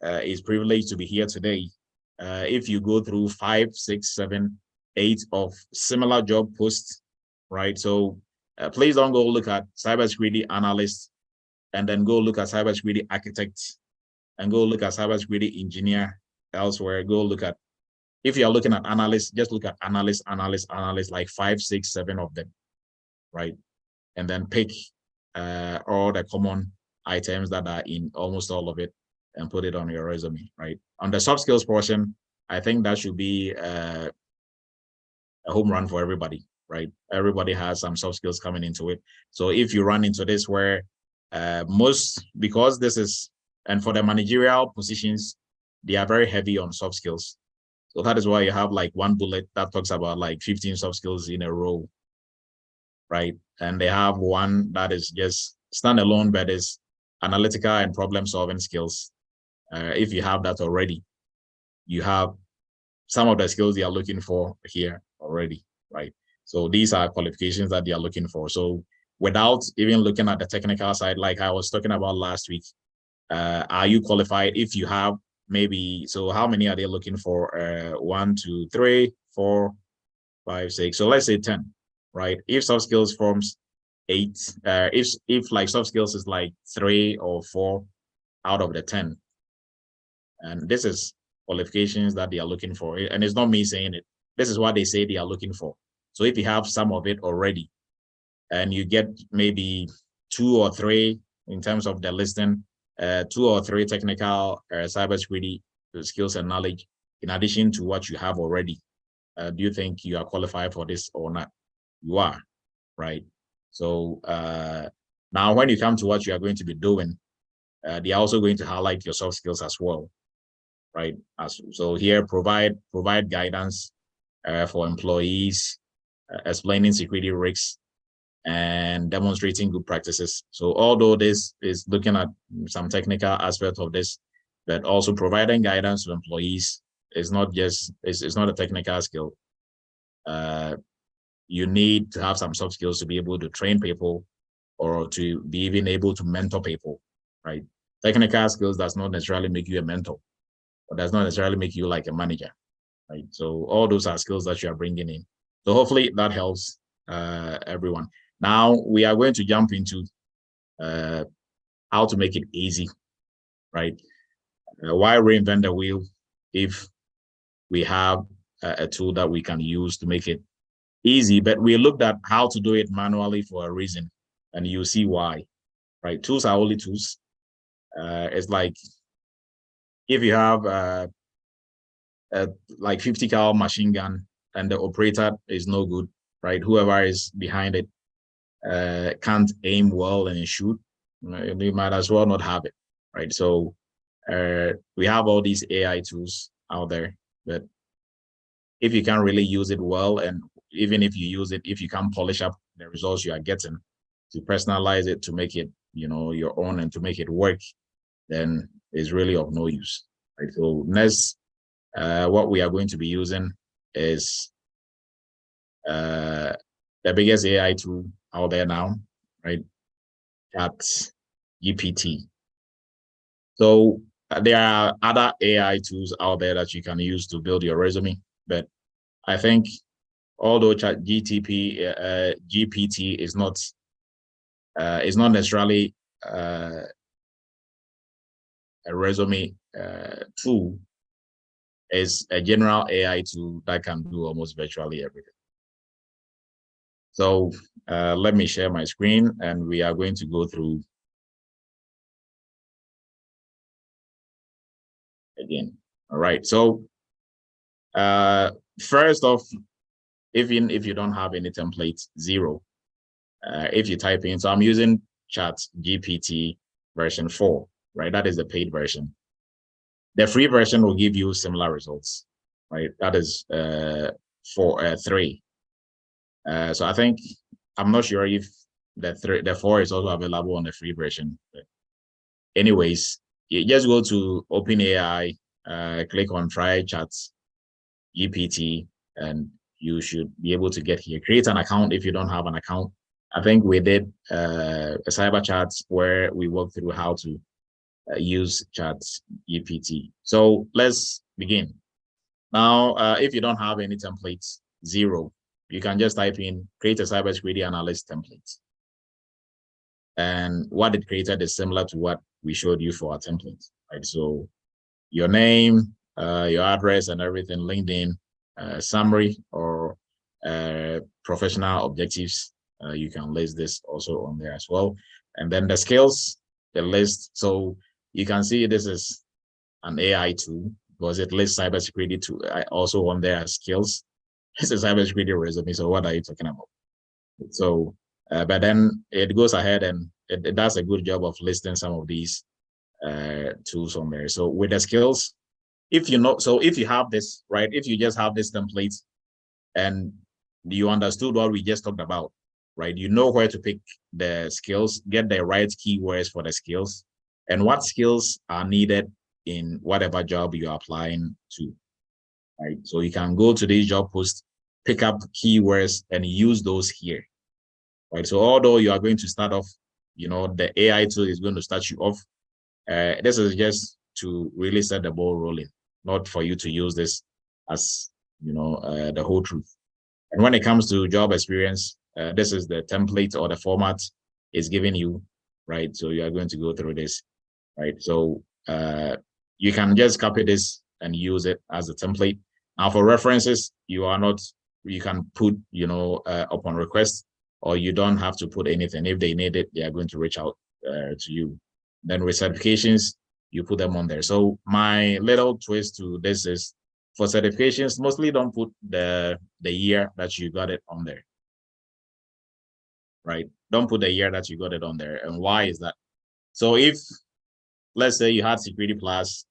is privileged to be here today, if you go through 5, 6, 7, 8 of similar job posts, right? So please don't go look at cybersecurity analyst and then go look at cybersecurity architect and go look at cybersecurity engineer elsewhere. Go look at, if you are looking at analysts, just look at analyst, like 5, 6, 7 of them, right? And then pick all the common items that are in almost all of it, and put it on your resume, right? On the soft skills portion, I think that should be a home run for everybody, right? Everybody has some soft skills coming into it. So if you run into this where because this is, and for the managerial positions, they are very heavy on soft skills. So that is why you have like one bullet that talks about like 15 soft skills in a row, right? And they have one that is just standalone, but is analytical and problem solving skills. If you have that already, you have some of the skills they are looking for here already, right? So these are qualifications that they are looking for. So without even looking at the technical side, like I was talking about last week, are you qualified? If you have maybe, so how many are they looking for? 1, 2, 3, 4, 5, 6. So let's say 10, right? If soft skills forms 8, if like soft skills is like 3 or 4 out of the 10, and this is qualifications that they are looking for. And it's not me saying it. This is what they say they are looking for. So if you have some of it already, and you get maybe 2 or 3 in terms of the listing, 2 or 3 technical cybersecurity skills and knowledge, in addition to what you have already, do you think you are qualified for this or not? You are, right? So now when you come to what you are going to be doing, they are also going to highlight your soft skills as well, right? So here, provide guidance for employees, explaining security risks, and demonstrating good practices. So although this is looking at some technical aspect of this, but also providing guidance to employees is not just, it's not a technical skill. You need to have some soft skills to be able to train people or to be even able to mentor people, right? Technical skills does not necessarily make you a mentor, or does not necessarily make you like a manager, right? So all those are skills that you are bringing in. So hopefully that helps everyone. Now we are going to jump into how to make it easy, right? Why reinvent the wheel if we have a tool that we can use to make it easy? But we looked at how to do it manually for a reason, and you see why, right? Tools are only tools. It's like if you have like 50 cal machine gun and the operator is no good, right? Whoever is behind it can't aim well and shoot, we might as well not have it, right? So we have all these AI tools out there, but if you can't really use it well, and even if you use it, if you can't polish up the results you are getting, to personalize it, to make it, your own, and to make it work, then it's really of no use, right? So next, what we are going to be using is the biggest AI tool out there now, right? Chat GPT. So there are other AI tools out there that you can use to build your resume, but I think although Chat GPT is not necessarily a resume tool, is a general AI tool that can do almost virtually everything. So let me share my screen, and we are going to go through again. All right. So first off, even if you don't have any templates, 0. If you type in, so I'm using Chat GPT version 4, right? That is the paid version. The free version will give you similar results, right? That is 3. So I think, I'm not sure if the 4 is also available on the free version. But anyways, you just go to OpenAI, click on Try Chat GPT, and you should be able to get here. Create an account if you don't have an account. I think we did a cyber chat where we walked through how to use Chat GPT. So let's begin. Now, if you don't have any templates, 0, you can just type in create a cybersecurity analyst template. And what it created is similar to what we showed you for our template, right? So your name, your address and everything, LinkedIn, summary or professional objectives. You can list this also on there as well. And then the skills, the list. So you can see this is an AI tool because it lists cybersecurity to also on there as skills. It's a cybersecurity resume. So what are you talking about? So, but then it goes ahead and it does a good job of listing some of these tools on there. So with the skills, if you know, so if you have this, right, if you just have this template and you understood what we just talked about, right, you know where to pick the skills, get the right keywords for the skills, and what skills are needed in whatever job you're applying to, right? So you can go to these job posts, pick up keywords and use those here, right? So although you are going to start off, you know, the AI tool is going to start you off, this is just to really set the ball rolling, not for you to use this as, you know, the whole truth. And when it comes to job experience, this is the template or the format is giving you, right? So you are going to go through this, right? So you can just copy this and use it as a template. Now for references, you can put, you know, upon request, or you don't have to put anything. If they need it, they are going to reach out to you. Then with certifications, you put them on there. So my little twist to this is, for certifications, mostly don't put the year that you got it on there, right? Don't put the year that you got it on there. And why is that? So if, let's say you had Security Plus,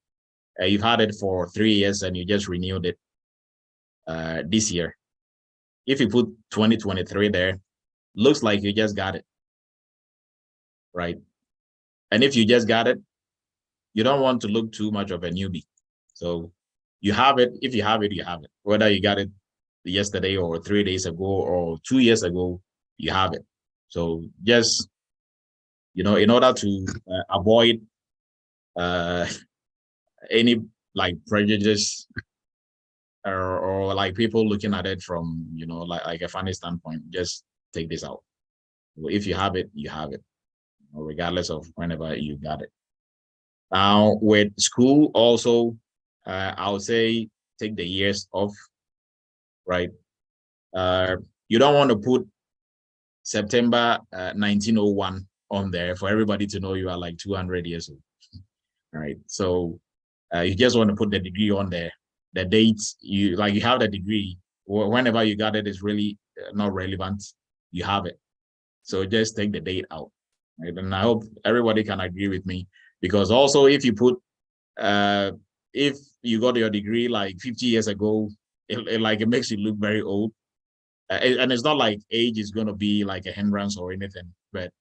you've had it for 3 years and you just renewed it this year. If you put 2023 there, looks like you just got it, right? And if you just got it, you don't want to look too much of a newbie. So you have it. If you have it, you have it. Whether you got it yesterday or 3 days ago or 2 years ago, you have it. So just, you know, in order to avoid any like prejudice or like people looking at it from, you know, like a funny standpoint, just take this out. If you have it, you have it, regardless of whenever you got it. Now with school also, I would say take the years off, right? You don't want to put September 1901 on there for everybody to know you are like 200 years old, right? So you just want to put the degree on there. The dates, you have the degree, whenever you got it is really not relevant, you have it. So just take the date out, right? And I hope everybody can agree with me, because also if you put, if you got your degree like 50 years ago, it makes you look very old. And it's not like age is going to be like a hindrance or anything, but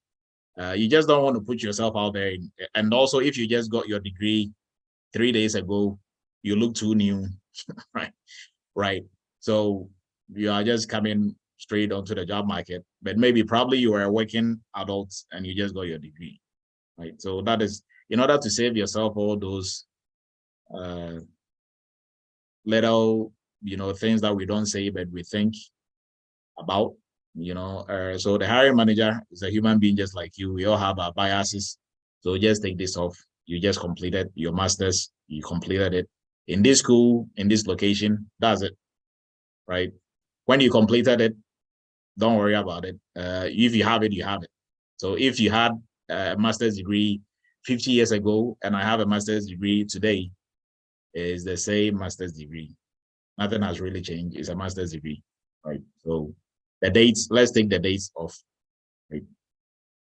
you just don't want to put yourself out there. And also, if you just got your degree 3 days ago, you look too new, right? Right. So you are just coming straight onto the job market, but probably you are a working adult and you just got your degree, right? So that is in order to save yourself all those little, you know, things that we don't say but we think about, you know. So the hiring manager is a human being just like you. We all have our biases. So just take this off. You just completed your master's, you completed it in this school, in this location, that's it, right? When you completed it, don't worry about it. If you have it, you have it. So if you had a master's degree 50 years ago and I have a master's degree today, it's the same master's degree. Nothing has really changed. It's a master's degree, right? So the dates, let's take the dates off, right?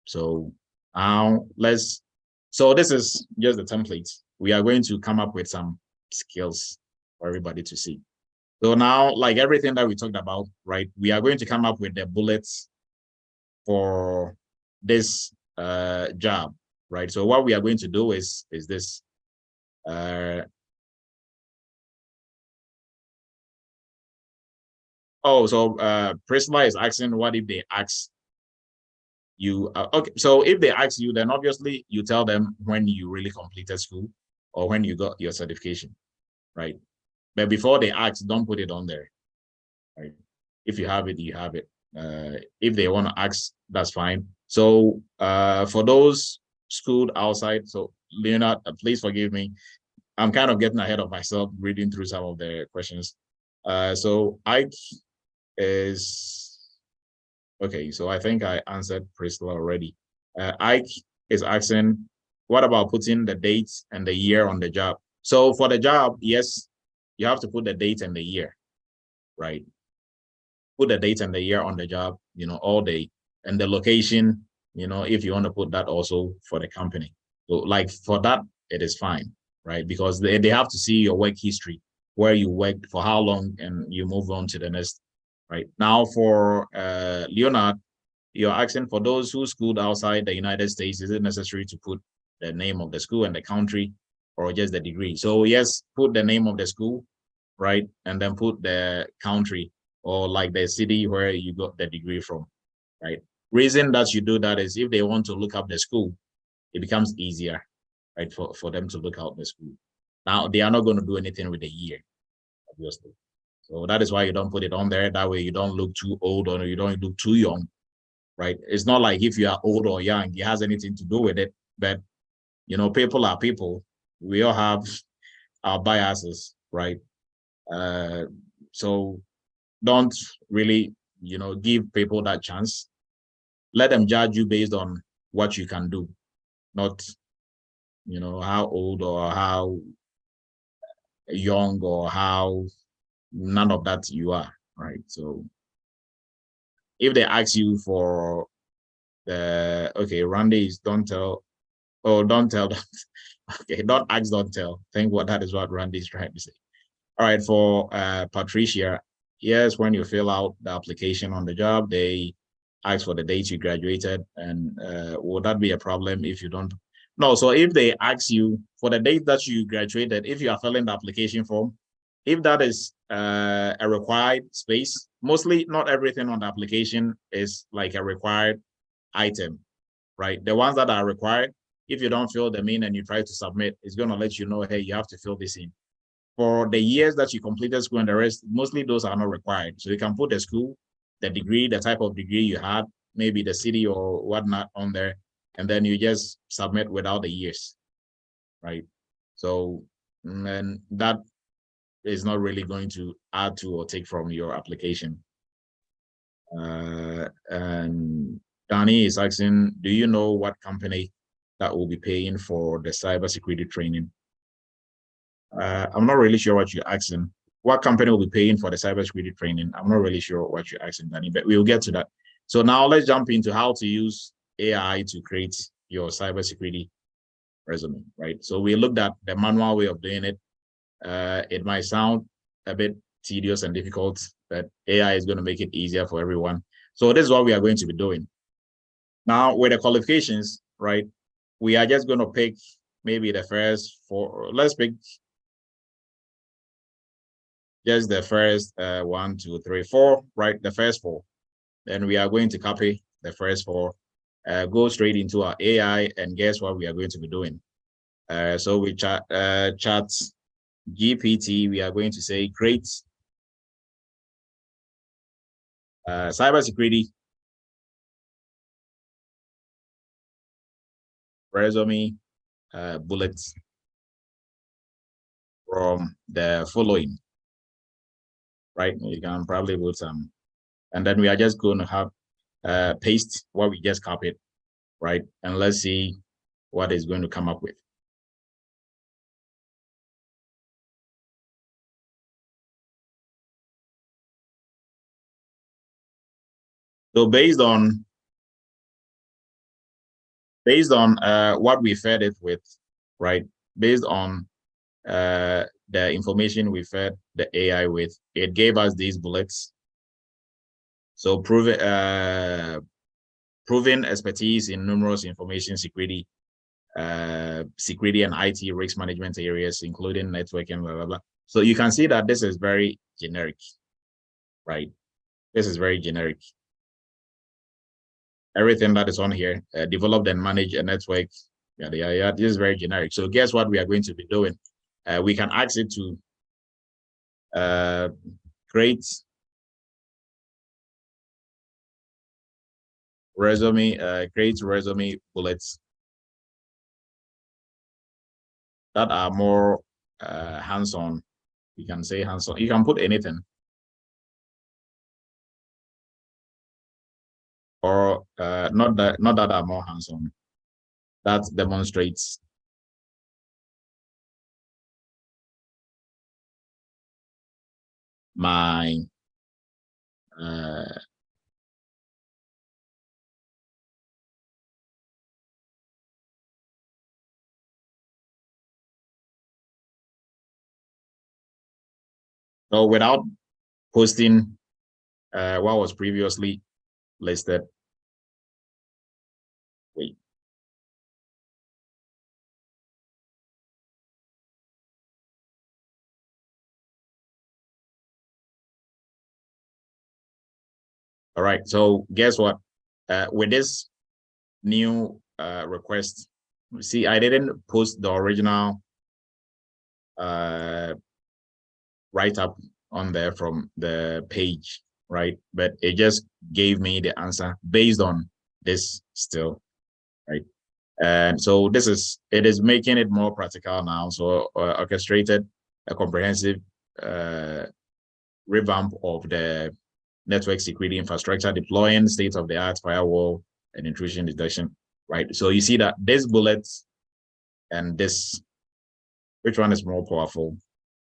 So so this is just the template. We are going to come up with some skills for everybody to see. So now, like everything that we talked about, right, we are going to come up with the bullets for this job, right? So what we are going to do is this. Priscilla is asking, what if they ask you? Okay, so if they ask you, then obviously you tell them when you really completed school or when you got your certification, right? But before they ask, don't put it on there, right? If you have it, you have it. If they want to ask, that's fine. So for those schooled outside, so Leonard, please forgive me. I'm kind of getting ahead of myself reading through some of the questions. So Ike is, okay, so I think I answered Priscilla already. Ike is asking, what about putting the date and the year on the job? So for the job, yes, you have to put the date and the year, right? Put the date and the year on the job, all day, and the location, if you want to put that also for the company. So like for that, it is fine, right? Because they have to see your work history, where you worked for how long, and you move on to the next, right? Now for Leonard, you're asking for those who schooled outside the United States, is it necessary to put the name of the school and the country, or just the degree? So yes, put the name of the school, right? And then put the country or like the city where you got the degree from, right? Reason that you do that is if they want to look up the school, it becomes easier, right, for them to look out the school. Now, they are not going to do anything with the year, obviously. So that is why you don't put it on there. That way you don't look too old or you don't look too young, right? It's not like if you are old or young, it has anything to do with it. But, people are people. We all have our biases, right? So don't really, give people that chance. Let them judge you based on what you can do, not, how old or how young or how none of that you are, right? So if they ask you for okay, Randy is don't tell, don't tell them. Okay, don't ask, don't tell. Think what that is what Randy is trying to say. All right, for Patricia, yes, when you fill out the application on the job, they ask for the date you graduated, and would that be a problem if you don't? No, so if they ask you for the date that you graduated, if you are filling the application form, if that is a required space, mostly not everything on the application is like a required item, right? The ones that are required, if you don't fill them in and you try to submit, it's going to let you know, hey, you have to fill this in. For the years that you completed school and the rest, mostly those are not required. So you can put the school, the degree, the type of degree you had, maybe the city or whatnot on there, and then you just submit without the years, right? So and that is not really going to add to or take from your application. And Danny is asking, do you know what company that will be paying for the cybersecurity training? I'm not really sure what you're asking. What company will be paying for the cybersecurity training? I'm not really sure what you're asking, Danny, but we'll get to that. So now let's jump into how to use AI to create your cybersecurity resume, right? So we looked at the manual way of doing it. It might sound a bit tedious and difficult, but AI is going to make it easier for everyone. So this is what we are going to be doing. Now with the qualifications, right? We are just going to pick maybe the first four. Let's pick just the first 1, 2, 3, 4, right? The first four. Then we are going to copy the first four, go straight into our AI, and guess what we are going to be doing? So we chat GPT, we are going to say create cybersecurity resume bullets from the following, right? You can probably put some, and then we are just going to have paste what we just copied, right? And let's see what is going to come up with. So based on what we fed it with, right? Based on the information we fed the AI with, it gave us these bullets. So proven expertise in numerous information security, security and IT risk management areas, including networking, blah, blah, blah. So you can see that this is very generic, right? This is very generic. Everything that is on here, developed and manage a network, yeah, this is very generic. So guess what we are going to be doing? We can ask it to create resume bullets that are more hands-on. You can say hands-on. You can put anything, or not that are more hands-on. That demonstrates my so without posting what was previously listed. Wait. All right. So guess what? With this new request, see, I didn't post the original write-up on there from the page, right? But it just gave me the answer based on this still, right? And so it is making it more practical now. So orchestrated a comprehensive revamp of the network security infrastructure, deploying state-of-the-art firewall and intrusion detection, right? So you see that this bullet and this, which one is more powerful?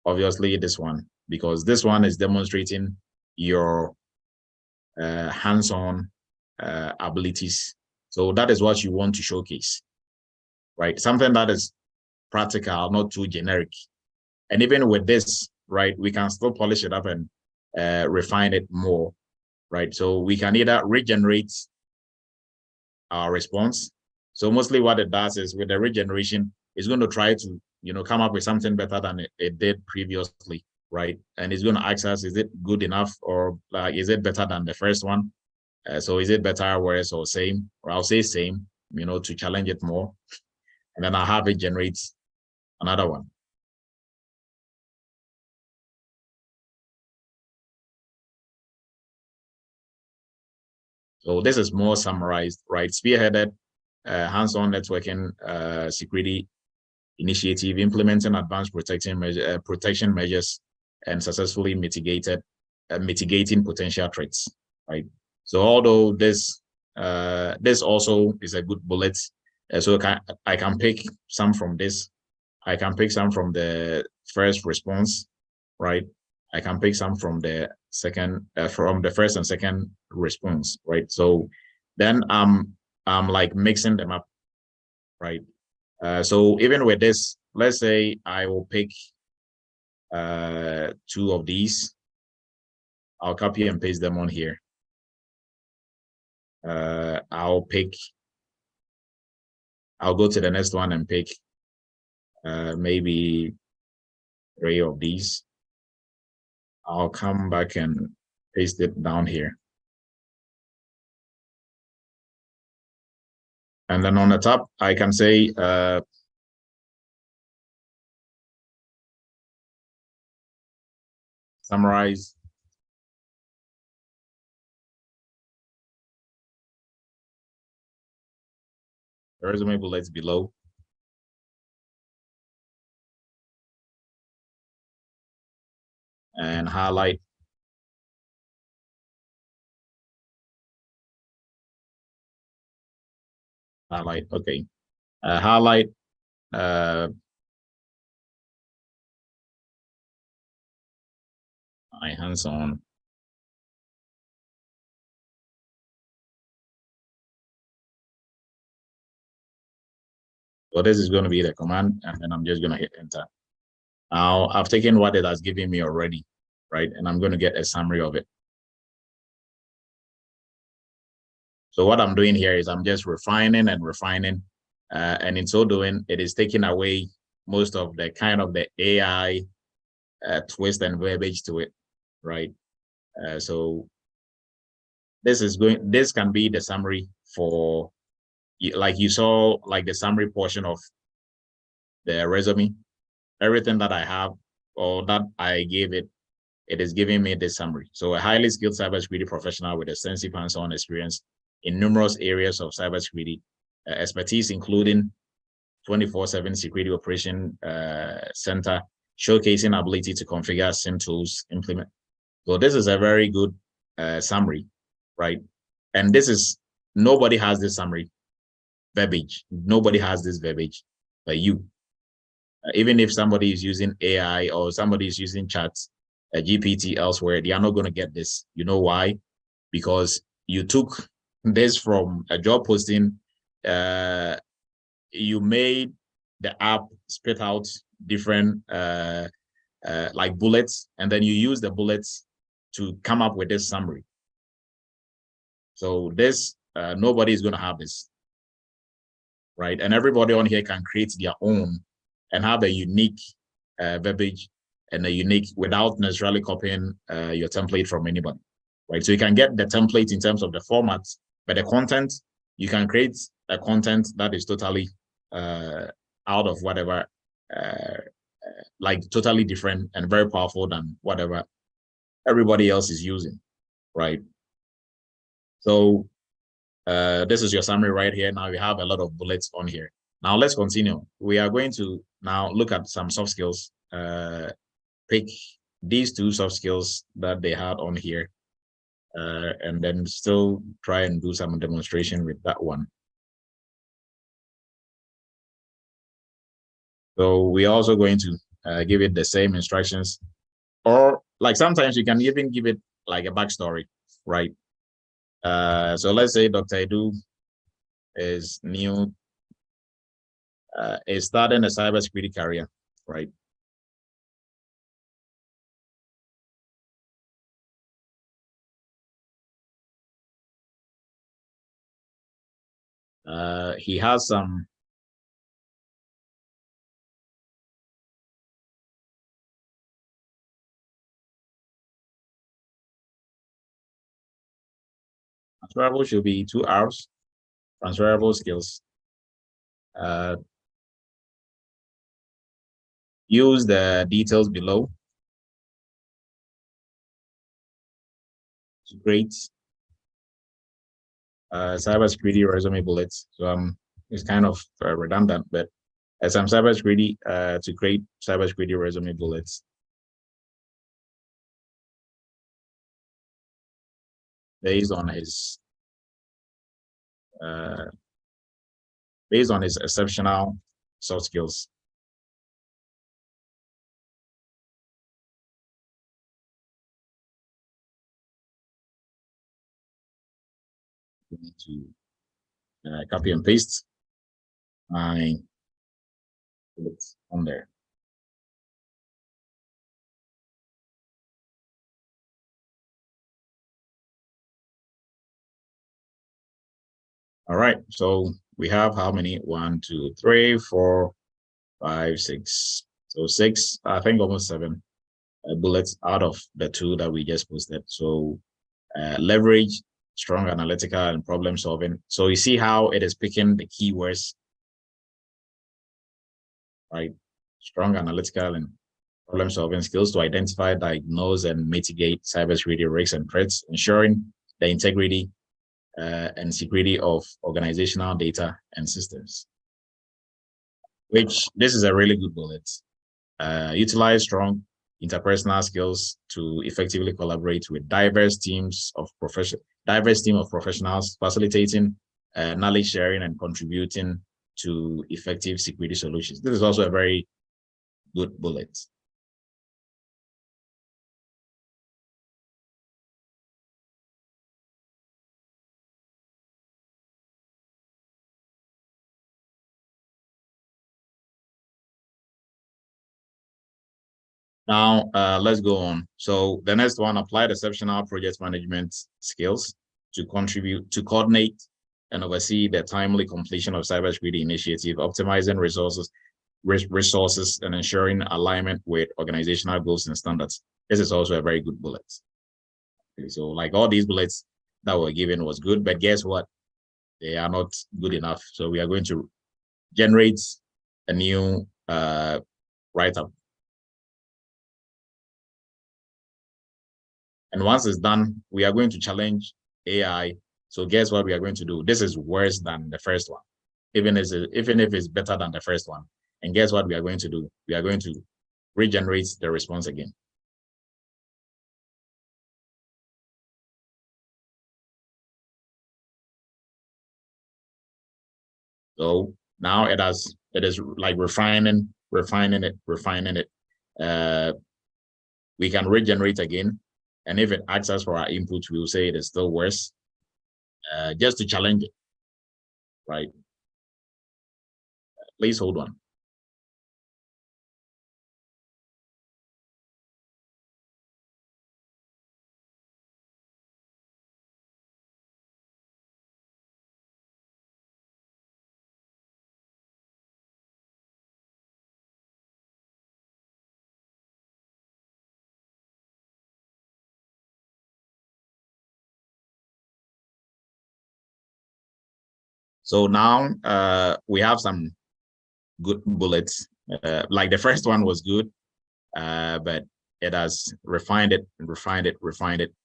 Obviously this one, because this one is demonstrating your hands-on abilities. So that is what you want to showcase, right? Something that is practical, not too generic. And even with this, right, we can still polish it up and refine it more, right? So we can either regenerate our response. So mostly what it does is with the regeneration, it's going to try to, come up with something better than it did previously, right? And it's going to ask us, is it good enough, or is it better than the first one? So is it better, worse, or same? Or I'll say same, to challenge it more. And then I'll have it generate another one. So this is more summarized, right? Spearheaded hands-on networking security initiative, implementing advanced protection measures, and successfully mitigating potential threats, right? So although this also is a good bullet, so I can pick some from this. I can pick some from the first response, right? I can pick some from the second, from the first and second response, right? So then I'm like mixing them up, right? So even with this, let's say I will pick 2 of these. I'll copy and paste them on here. I'll go to the next one and pick maybe 3 of these. I'll come back and paste it down here. And then on the top, I can say summarize the resume bullets below. And highlight okay. Highlight my hands-on so this is going to be the command, and then I'm just going to hit enter. Now I've taken what it has given me already, right? And I'm going to get a summary of it. So what I'm doing here is I'm just refining and refining. And in so doing, it is taking away most of the kind of the AI twist and verbiage to it, right? So this can be the summary for, like you saw, like the summary portion of the resume. Everything that I have or that I gave it, it is giving me this summary. So a highly skilled cybersecurity professional with extensive hands-on experience in numerous areas of cybersecurity expertise, including 24/7 security operation center, showcasing ability to configure SIM tools, implement. So this is a very good summary, right? And this is, nobody has this summary verbiage. Nobody has this verbiage but you. Even if somebody is using AI or somebody is using chats, a GPT elsewhere, they are not going to get this. You know why? Because you took this from a job posting, you made the app spit out different like bullets, and then you use the bullets to come up with this summary. So this, nobody is going to have this, right? And everybody on here can create their own and have a unique verbiage and a unique without necessarily copying your template from anybody, right? So you can get the template in terms of the format, but the content, you can create a content that is totally out of whatever, like totally different and very powerful than whatever everybody else is using, right? So this is your summary right here. Now you have a lot of bullets on here. Now let's continue. We are going to now look at some soft skills. Pick these 2 soft skills that they had on here, and then still try and do some demonstration with that one. So we're also going to give it the same instructions, or like sometimes you can even give it like a backstory, right? So let's say Dr. Edu is new, is starting a cybersecurity career, right? He has some transferable should be 2 hours, transferable skills. Use the details below to create cybersecurity resume bullets. So it's kind of redundant, but some cybersecurity to create cybersecurity resume bullets based on his exceptional soft skills. We need to copy and paste my bullets on there. All right, so we have how many? 1, 2, 3, 4, 5, 6. So 6, I think almost 7 bullets out of the 2 that we just posted. So leverage, strong analytical and problem solving. So you see how it is picking the keywords, right? Strong analytical and problem solving skills to identify, diagnose, and mitigate cybersecurity risks and threats, ensuring the integrity and security of organizational data and systems. Which this is a really good bullet. Utilize strong interpersonal skills to effectively collaborate with diverse team of professionals, facilitating knowledge sharing and contributing to effective security solutions. This is also a very good bullet. Now, let's go on. So the next one, applied exceptional project management skills to contribute, to coordinate and oversee the timely completion of cybersecurity initiative, optimizing resources and ensuring alignment with organizational goals and standards. This is also a very good bullet. Okay, so like all these bullets that were given was good, but guess what? They are not good enough. So we are going to generate a new write-up. And once it's done, we are going to challenge AI. So guess what we are going to do? This is worse than the first one, even if it's better than the first one. And guess what we are going to do? We are going to regenerate the response again. So now it is like refining it. we can regenerate again. And if it asks us for our input, we will say it is still worse, just to challenge it, right? Please hold on. So now we have some good bullets. Like the first one was good, but it has refined it.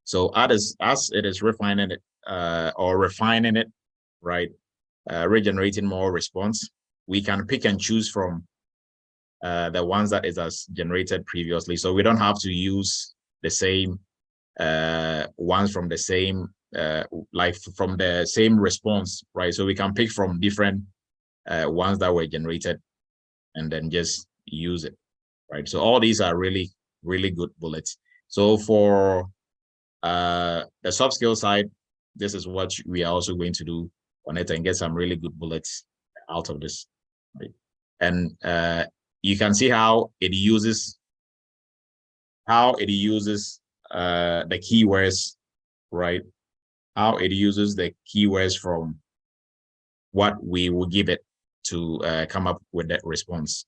So as it is refining it or refining it, right, regenerating more response, we can pick and choose from the ones that it has generated previously. So we don't have to use the same ones from the same like from the same response, right? So we can pick from different ones that were generated and then just use it, right? So all these are really, really good bullets. So for the soft skill side, this is what we are also going to do on it and get some really good bullets out of this, right? And you can see how it uses the keywords, right? How it uses the keywords from what we will give it to come up with that response.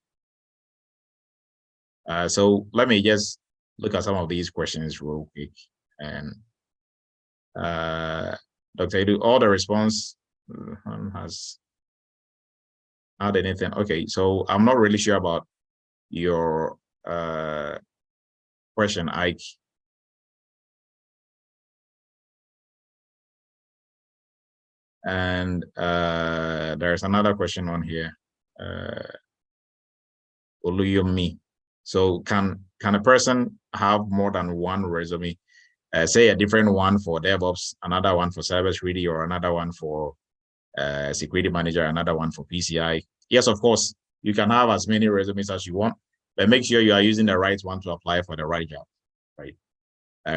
So let me just look at some of these questions real quick. And Dr. Edu, all the response has had anything. Okay, so I'm not really sure about your question, Ike. And there's another question on here. Oluyumi. So can a person have more than one resume? Say a different one for DevOps, another one for cybersecurity, or another one for security manager, another one for PCI. Yes, of course, you can have as many resumes as you want, but make sure you are using the right one to apply for the right job, right?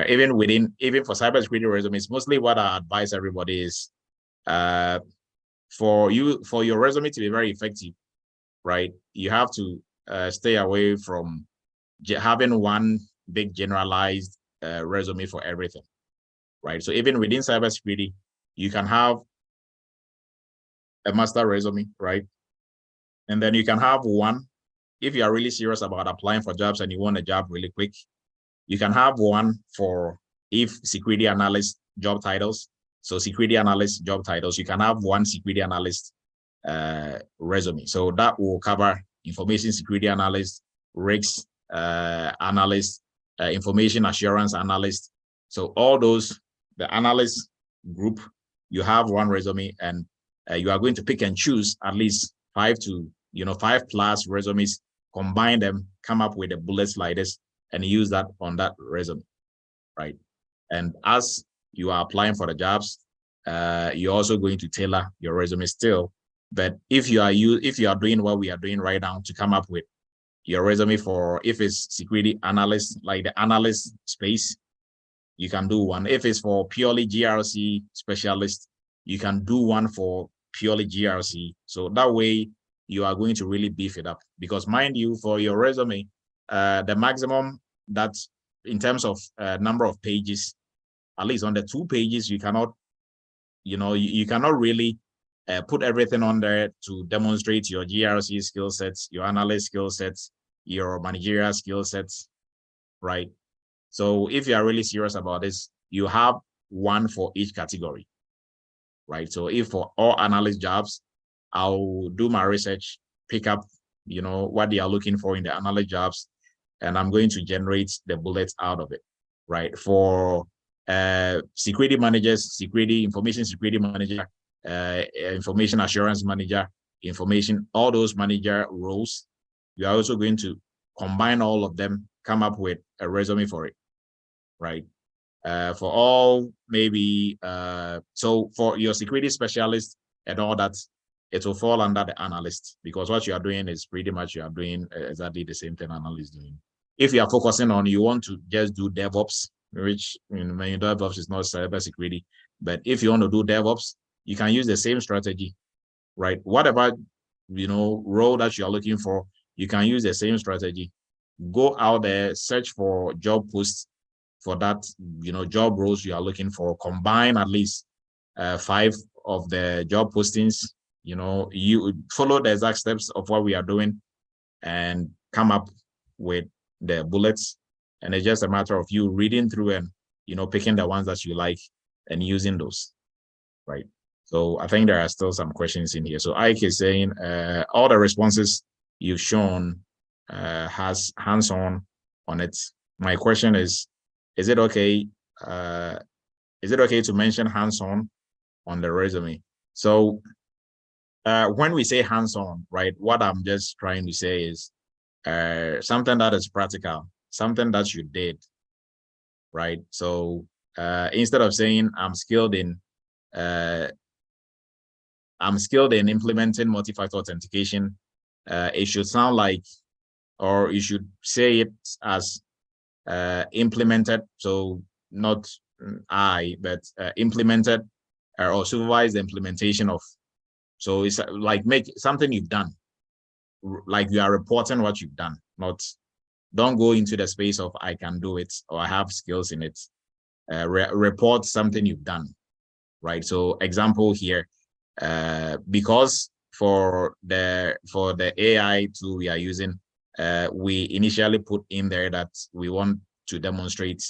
Even for cybersecurity resumes, mostly what I advise everybody is for your resume to be very effective, right? You have to stay away from having one big generalized resume for everything, right? So even within cybersecurity, you can have a master resume, right? And then you can have one, if you are really serious about applying for jobs and you want a job really quick, you can have one for if security analyst job titles. So security analyst job titles, you can have one security analyst resume. So that will cover information security analyst, risks analyst, information assurance analyst. So all those, the analyst group, you have one resume, and you are going to pick and choose at least 5+ resumes, combine them, come up with the bullets like this, and use that on that resume, right? And as you are applying for the jobs, you're also going to tailor your resume still. But if you are doing what we are doing right now to come up with your resume for, if it's security analyst, like the analyst space, you can do one. If it's for purely GRC specialist, you can do one for purely GRC. So that way you are going to really beef it up, because mind you, for your resume, the maximum that's in terms of number of pages, at least on the 2 pages, you cannot, you cannot really put everything on there to demonstrate your GRC skill sets, your analyst skill sets, your managerial skill sets, right? So if you are really serious about this, you have one for each category, right? So if for all analyst jobs, I'll do my research, pick up, what they are looking for in the analyst jobs, and I'm going to generate the bullets out of it, right? For security managers, information security manager, information assurance manager, all those manager roles, you are also going to combine all of them, come up with a resume for it, right? For all, maybe, so for your security specialist and all that, it will fall under the analyst, because what you are doing is pretty much you are doing exactly the same thing analyst doing. If you are focusing on, you want to just do DevOps, which DevOps is not cybersecurity, but if you want to do DevOps, you can use the same strategy, right? Whatever role that you are looking for, you can use the same strategy. Go out there, search for job posts for that job roles you are looking for. Combine at least 5 of the job postings. You follow the exact steps of what we are doing and come up with the bullets. And it's just a matter of you reading through and picking the ones that you like and using those, right? So I think there are still some questions in here. So Ike is saying all the responses you've shown has hands-on on it. My question is it okay? Is it okay to mention hands-on on the resume? So when we say hands-on, right, what I'm just trying to say is something that is practical, something that you did, right? So instead of saying I'm skilled in implementing multi-factor authentication, it should sound like, or you should say it as implemented. So not but implemented or supervise the implementation of. So it's like make something you've done, like you are reporting what you've done. Don't go into the space of I can do it or I have skills in it. Report something you've done, right? So example here, because for the AI tool we are using, we initially put in there that we want to demonstrate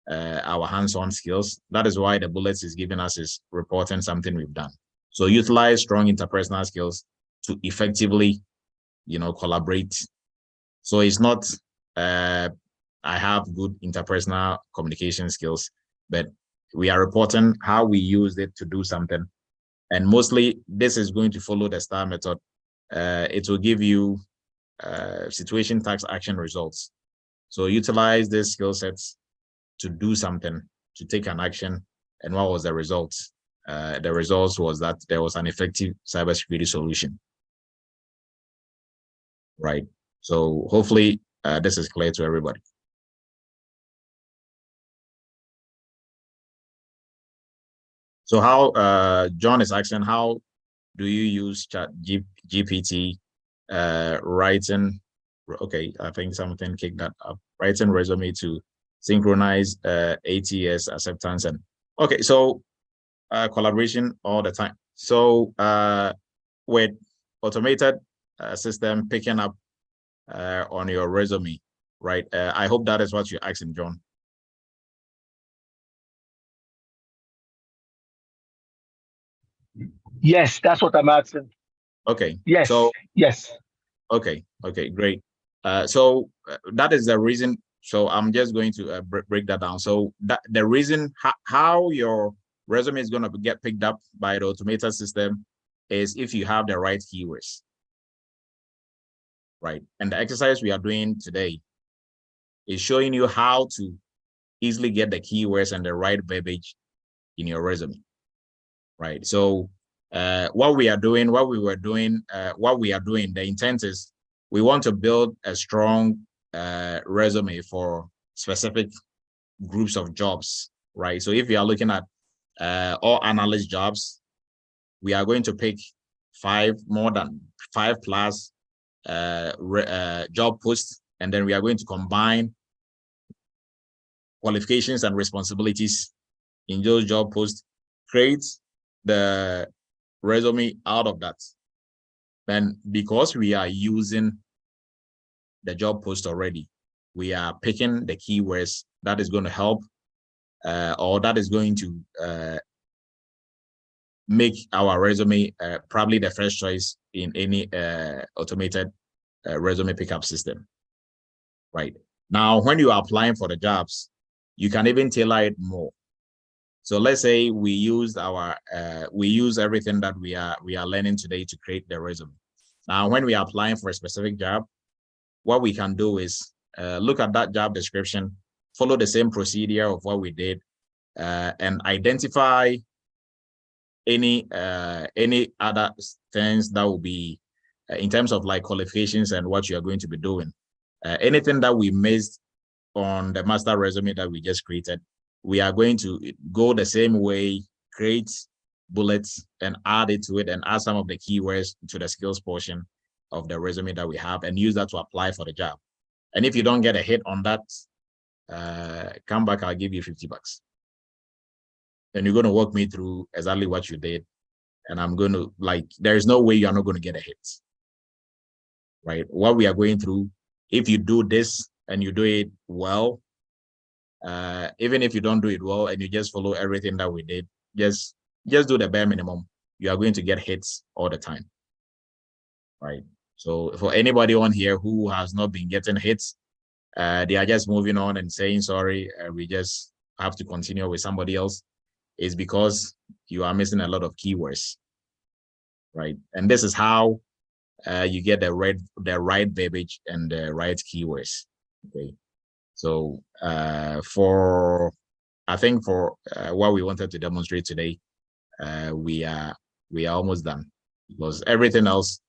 our hands-on skills. That is why the bullets is giving us is reporting something we've done. So utilize strong interpersonal skills to effectively, collaborate. So it's not I have good interpersonal communication skills, but we are reporting how we used it to do something. And mostly this is going to follow the STAR method. It will give you situation, task, action, results. So utilize these skill sets to do something, to take an action. And what was the result? The results was that there was an effective cybersecurity solution, right? So hopefully this is clear to everybody. So how John is asking, how do you use GPT writing? Okay, I think something kicked that up. Writing resume to synchronize ATS acceptance and okay, so collaboration all the time. So with automated system picking up on your resume, right? I hope that is what you're asking, John. Yes, that's what I'm asking. Okay. Yes. So yes. Okay. Great. So that is the reason. So I'm just going to break that down. So that the reason how your resume is going to get picked up by the automated system is if you have the right keywords, right? And the exercise we are doing today is showing you how to easily get the keywords and the right verbiage in your resume, right? So what we are doing, the intent is we want to build a strong resume for specific groups of jobs, right? So if you are looking at all analyst jobs, we are going to pick more than 5+ job posts, and then we are going to combine qualifications and responsibilities in those job posts, create the resume out of that. Then because we are using the job post already, we are picking the keywords that is going to help or that is going to make our resume probably the first choice in any automated resume pickup system, right? Now, when you are applying for the jobs, you can even tailor it more. So let's say we use everything that we are learning today to create the resume. Now, when we are applying for a specific job, what we can do is look at that job description, follow the same procedure of what we did, and identify any other things that will be in terms of like qualifications and what you are going to be doing. Anything that we missed on the master resume that we just created, we are going to go the same way, create bullets and add it to it and add some of the keywords to the skills portion of the resume that we have and use that to apply for the job. And if you don't get a hit on that, come back, I'll give you $50. And you're going to walk me through exactly what you did. And I'm going to, like, there's no way you're not going to get a hit, right? What we are going through, if you do this and you do it well, even if you don't do it well and you just follow everything that we did, just do the bare minimum, you are going to get hits all the time, right? So for anybody on here who has not been getting hits, they are just moving on and saying, sorry, we just have to continue with somebody else, is because you are missing a lot of keywords, right? And this is how you get the right verbiage and the right keywords, okay? So I think for what we wanted to demonstrate today, we are almost done, because everything else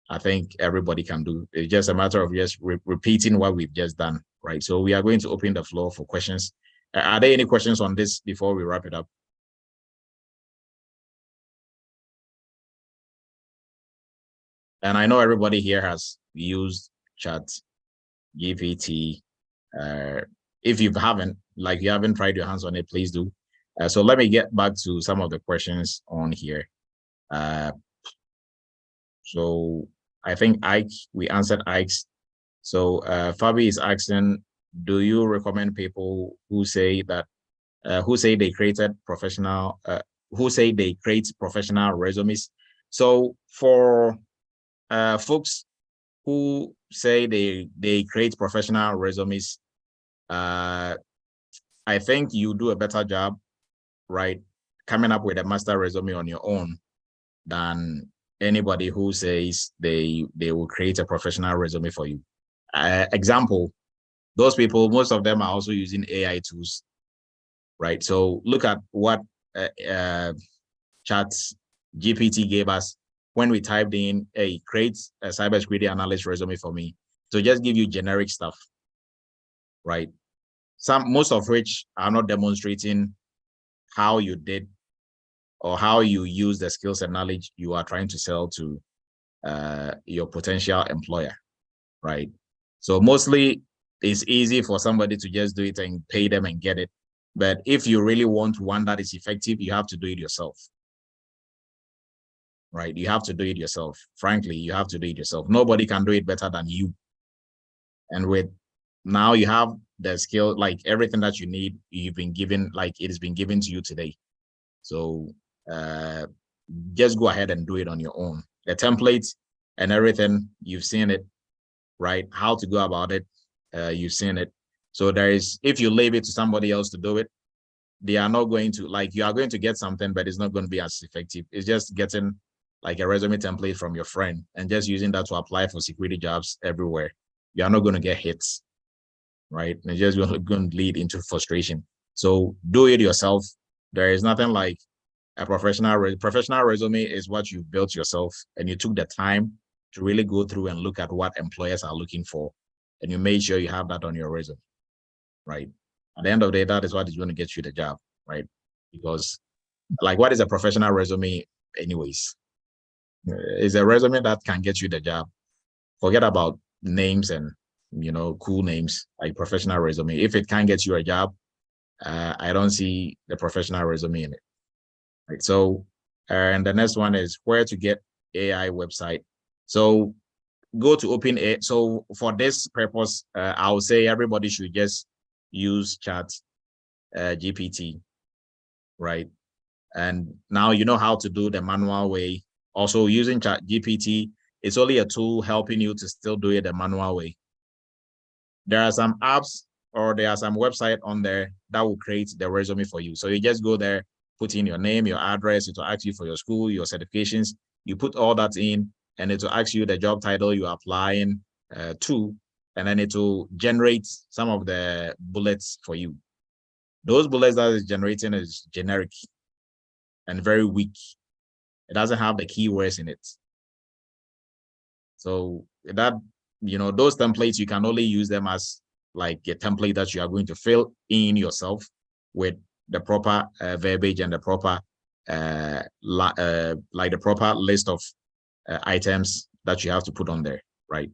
I think everybody can do. It's just a matter of just repeating what we've just done, right? So we are going to open the floor for questions. Are there any questions on this before we wrap it up? And I know everybody here has used Chat GPT. If you haven't, like you haven't tried your hands on it, please do. So let me get back to some of the questions on here. So I think we answered Ike's. So Fabi is asking, do you recommend people who say that, who say they create professional resumes? So for folks who say they create professional resumes, I think you do a better job, right, coming up with a master resume on your own than anybody who says they will create a professional resume for you. Example, those people, most of them are also using AI tools, right? So look at what Chat GPT gave us when we typed in, hey, create a cybersecurity analyst resume for me. So just give you generic stuff, right? Most of which are not demonstrating how you did or how you use the skills and knowledge you are trying to sell to your potential employer, right? So mostly it's easy for somebody to just do it and pay them and get it. But if you really want one that is effective, you have to do it yourself, right? You have to do it yourself. Frankly, you have to do it yourself. Nobody can do it better than you. And with now you have the skill, like everything that you need, you've been given, like it has been given to you today. So just go ahead and do it on your own. The templates and everything, you've seen it, right? How to go about it, you've seen it. So there is, if you leave it to somebody else to do it, they are not going to, like, you are going to get something, but it's not going to be as effective. It's just getting like a resume template from your friend and just using that to apply for security jobs everywhere. You are not going to get hits, right? It's just going to lead into frustration. So do it yourself. There is nothing like a professional resume is what you built yourself, and you took the time to really go through and look at what employers are looking for, and you made sure you have that on your resume, right? At the end of the day, that is what is going to get you the job, right? Because, like, what is a professional resume anyways? It's a resume that can get you the job. Forget about names and, you know, cool names, like professional resume. If it can't get you a job, I don't see the professional resume in it. Right. So, and the next one is where to get AI website. So go to OpenAI. So for this purpose, I would say everybody should just use Chat GPT, right? And now you know how to do the manual way. Also using Chat GPT, it's only a tool helping you to still do it the manual way. There are some apps or there are some websites on there that will create the resume for you. So you just go there, put in your name, your address, it will ask you for your school, your certifications. You put all that in, and it will ask you the job title you're applying to, and then it will generate some of the bullets for you. Those bullets that is generating is generic and very weak. It doesn't have the keywords in it. So that those templates, you can only use them as like a template that you are going to fill in yourself with the proper verbiage and the proper like the proper list of items that you have to put on there, right?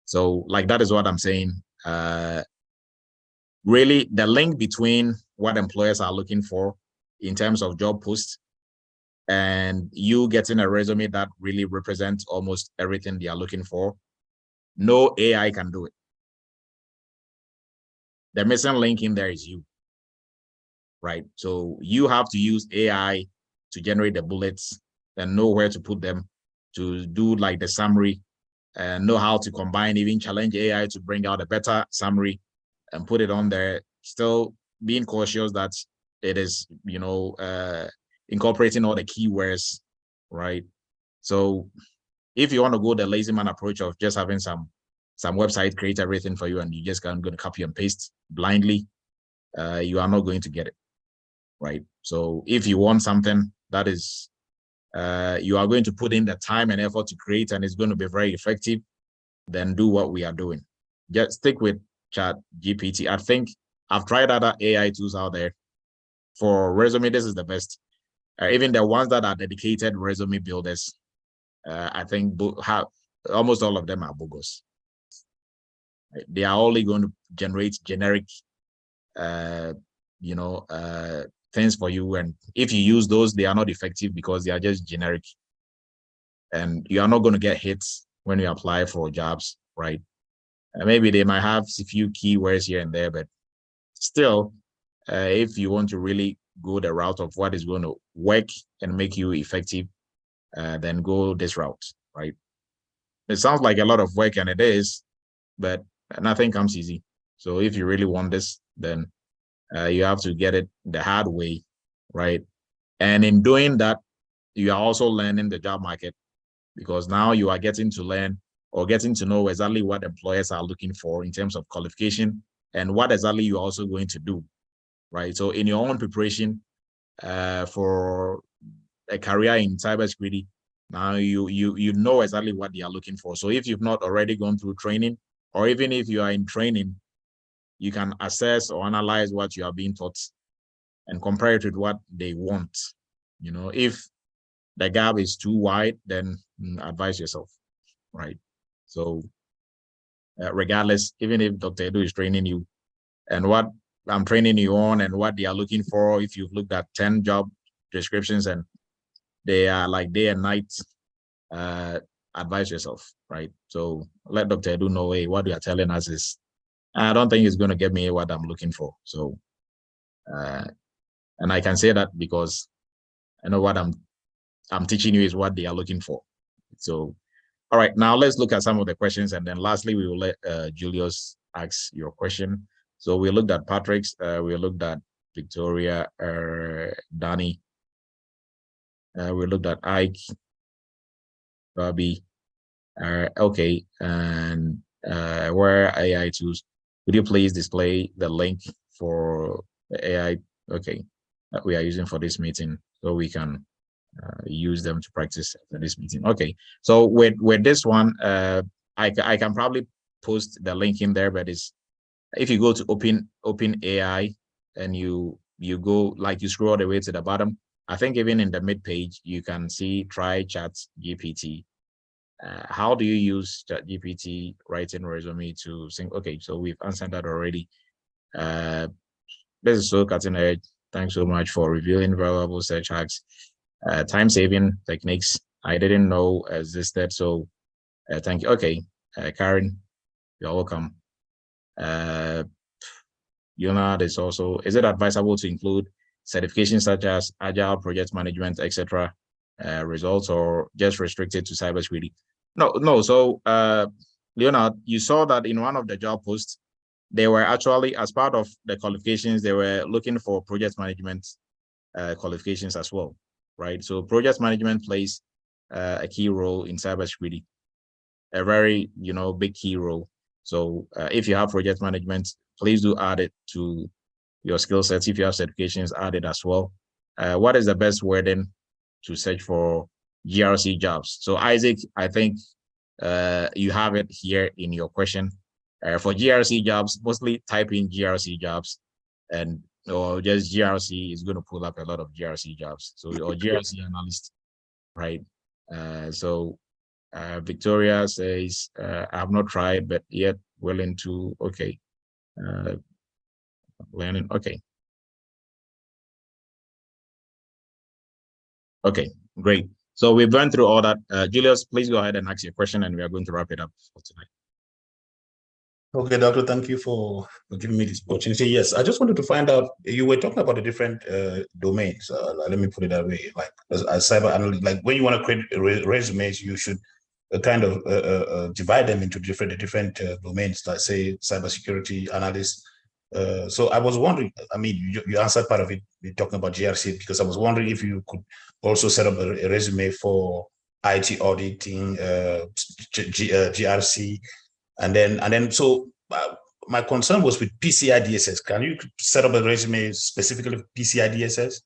So like that is what I'm saying. Really, the link between what employers are looking for in terms of job posts and you getting a resume that really represents almost everything they are looking for, no AI can do it. The missing link in there is you, right? So you have to use AI to generate the bullets and know where to put them, to do like the summary, and know how to combine, even challenge AI to bring out a better summary and put it on there, still being cautious that it is, incorporating all the keywords, right? So if you want to go the lazy man approach of just having some website create everything for you and you just going to copy and paste blindly, you are not going to get it, right? So if you want something that is, you are going to put in the time and effort to create and it's going to be very effective, then do what we are doing. Just stick with Chat GPT. I think I've tried other AI tools out there. For resume, this is the best. Even the ones that are dedicated resume builders, I think almost all of them are bogus. They are only going to generate generic, things for you. And if you use those, they are not effective because they are just generic. And you are not going to get hits when you apply for jobs, right? Maybe they might have a few keywords here and there, but still, if you want to really go the route of what is going to work and make you effective, then go this route, right? It sounds like a lot of work, and it is, but nothing comes easy. So if you really want this, then you have to get it the hard way, right? And in doing that, you are also learning the job market, because now you are getting to learn or getting to know exactly what employers are looking for in terms of qualification and what exactly you're also going to do, right? So in your own preparation for a career in cybersecurity, now you know exactly what they are looking for. So if you've not already gone through training, or even if you are in training, you can assess or analyze what you are being taught and compare it with what they want. If the gap is too wide, then advise yourself, right? So regardless, even if Dr. Edu is training you and what I'm training you on and what they are looking for, if you've looked at 10 job descriptions and they are like day and night, advise yourself, right? So let Dr. Edu know, hey, what you are telling us is, I don't think it's going to get me what I'm looking for. So, and I can say that because I know what I'm teaching you is what they are looking for. So, all right, now let's look at some of the questions, and then lastly, we will let Julius ask your question. So we looked at Patrick's, we looked at Victoria, Danny, we looked at Ike, Bobby, okay, and where AI tools. Would you please display the link for the AI, okay, that we are using for this meeting so we can use them to practice for this meeting? Okay, so with this one, I can probably post the link in there, but it's, if you go to open AI and you go, like, you scroll all the way to the bottom, I think even in the mid page you can see try Chat GPT. How do you use Chat GPT writing resume to sync? Okay, so we've answered that already. This is so cutting edge. Thanks so much for revealing valuable search hacks, time-saving techniques I didn't know existed. So thank you. Okay, Karen, you're welcome. Is also, is it advisable to include certifications such as Agile, project management, etc. Results, or just restricted to cybersecurity? No. So Leonard, you saw that in one of the job posts, they were actually, as part of the qualifications, they were looking for project management qualifications as well, right? So project management plays a key role in cybersecurity, a very big key role. So if you have project management, please do add it to your skill sets. If you have certifications, add it as well. What is the best wording to search for GRC jobs? So Isaac, I think you have it here in your question. For GRC jobs, mostly type in GRC jobs, or just GRC is going to pull up a lot of GRC jobs. So, or GRC analyst, right? Victoria says, I have not tried, but yet willing to, okay. Learning, okay. Okay, great. So we've gone through all that. Julius, please go ahead and ask your question, and we are going to wrap it up for tonight. Okay, Doctor, thank you for giving me this opportunity. Yes, I just wanted to find out, you were talking about the different domains. Let me put it that way. Like as cyber analyst, like when you want to create resumes, you should kind of divide them into different domains, like say cybersecurity analyst. So I was wondering, I mean, you answered part of it, talking about GRC, because I was wondering if you could also set up a resume for IT auditing, GRC, and then so my concern was with PCI DSS. Can you set up a resume specifically for PCI DSS?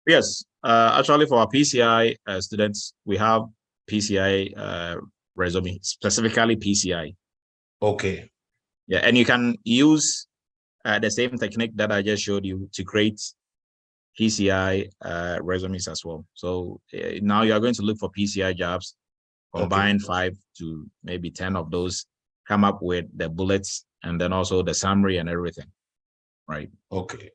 Yes, actually for our PCI students, we have PCI resume, specifically PCI. Okay. Yeah, and you can use the same technique that I just showed you to create PCI resumes as well. So now you are going to look for PCI jobs, combine 5 to maybe 10 of those, come up with the bullets, and then also the summary and everything, right? Okay.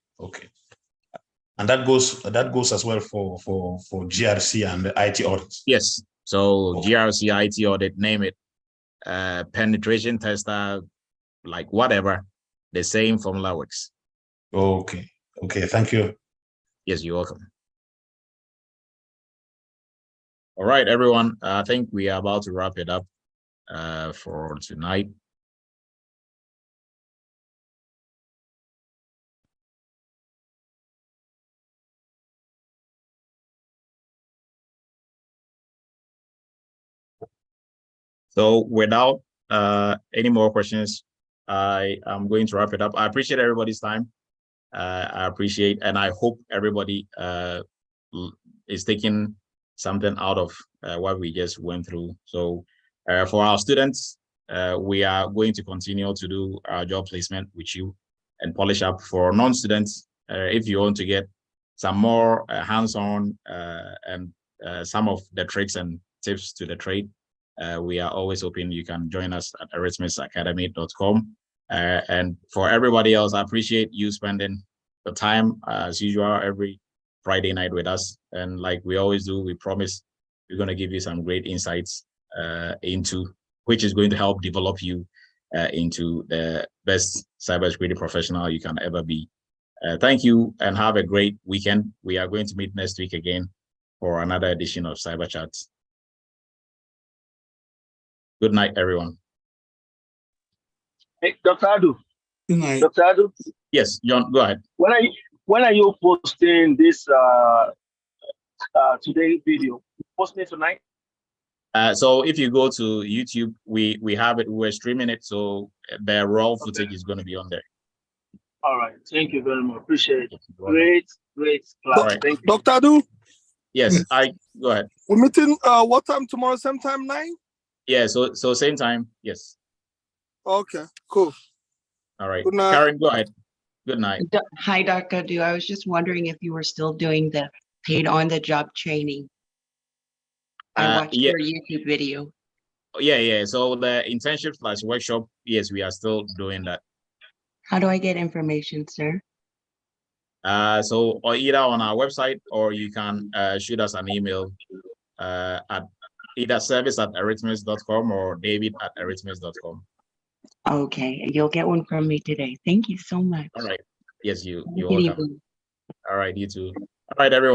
And that goes as well for GRC and IT audits. Yes. So GRC, IT audit, name it, penetration tester, like whatever, the same formula works. Okay. Thank you. Yes, you're welcome. All right, everyone. I think we are about to wrap it up for tonight. So without any more questions, I am going to wrap it up. I appreciate everybody's time. I appreciate, and I hope everybody is taking something out of what we just went through. So for our students, we are going to continue to do our job placement with you and polish up. For non-students, if you want to get some more hands-on and some of the tricks and tips to the trade, we are always hoping you can join us at eretmisacademy.com. And for everybody else, I appreciate you spending the time as usual every Friday night with us. And like we always do, we promise we're going to give you some great insights into which is going to help develop you into the best cybersecurity professional you can ever be. Thank you and have a great weekend. We are going to meet next week again for another edition of Cyber Chat. Good night, everyone. Hey, Dr. Adu. Good night. Dr. Adu. Yes, John, go ahead. When are you posting this today video? Posting it tonight? So if you go to YouTube, we have it. We're streaming it, so the raw footage is going to be on there. All right. Thank you very much. Appreciate it. Great class. Right. Thank you. Dr. Adu? Yes, go ahead. We're meeting what time tomorrow? Same time, 9? Yeah, so same time. Yes. Okay, cool. All right. Good night. Karen, go ahead. Good night. Hi, Dr. Adu. I was just wondering if you were still doing the paid on the job training. I watched your YouTube video. Yeah. So the internship / workshop, yes, we are still doing that. How do I get information, sir? So or either on our website, or you can shoot us an email at either service@eretmis.com or david@eretmis.com. Okay, you'll get one from me today. Thank you so much. All right. Yes, you're Good welcome. evening. All right, you too. All right, everyone.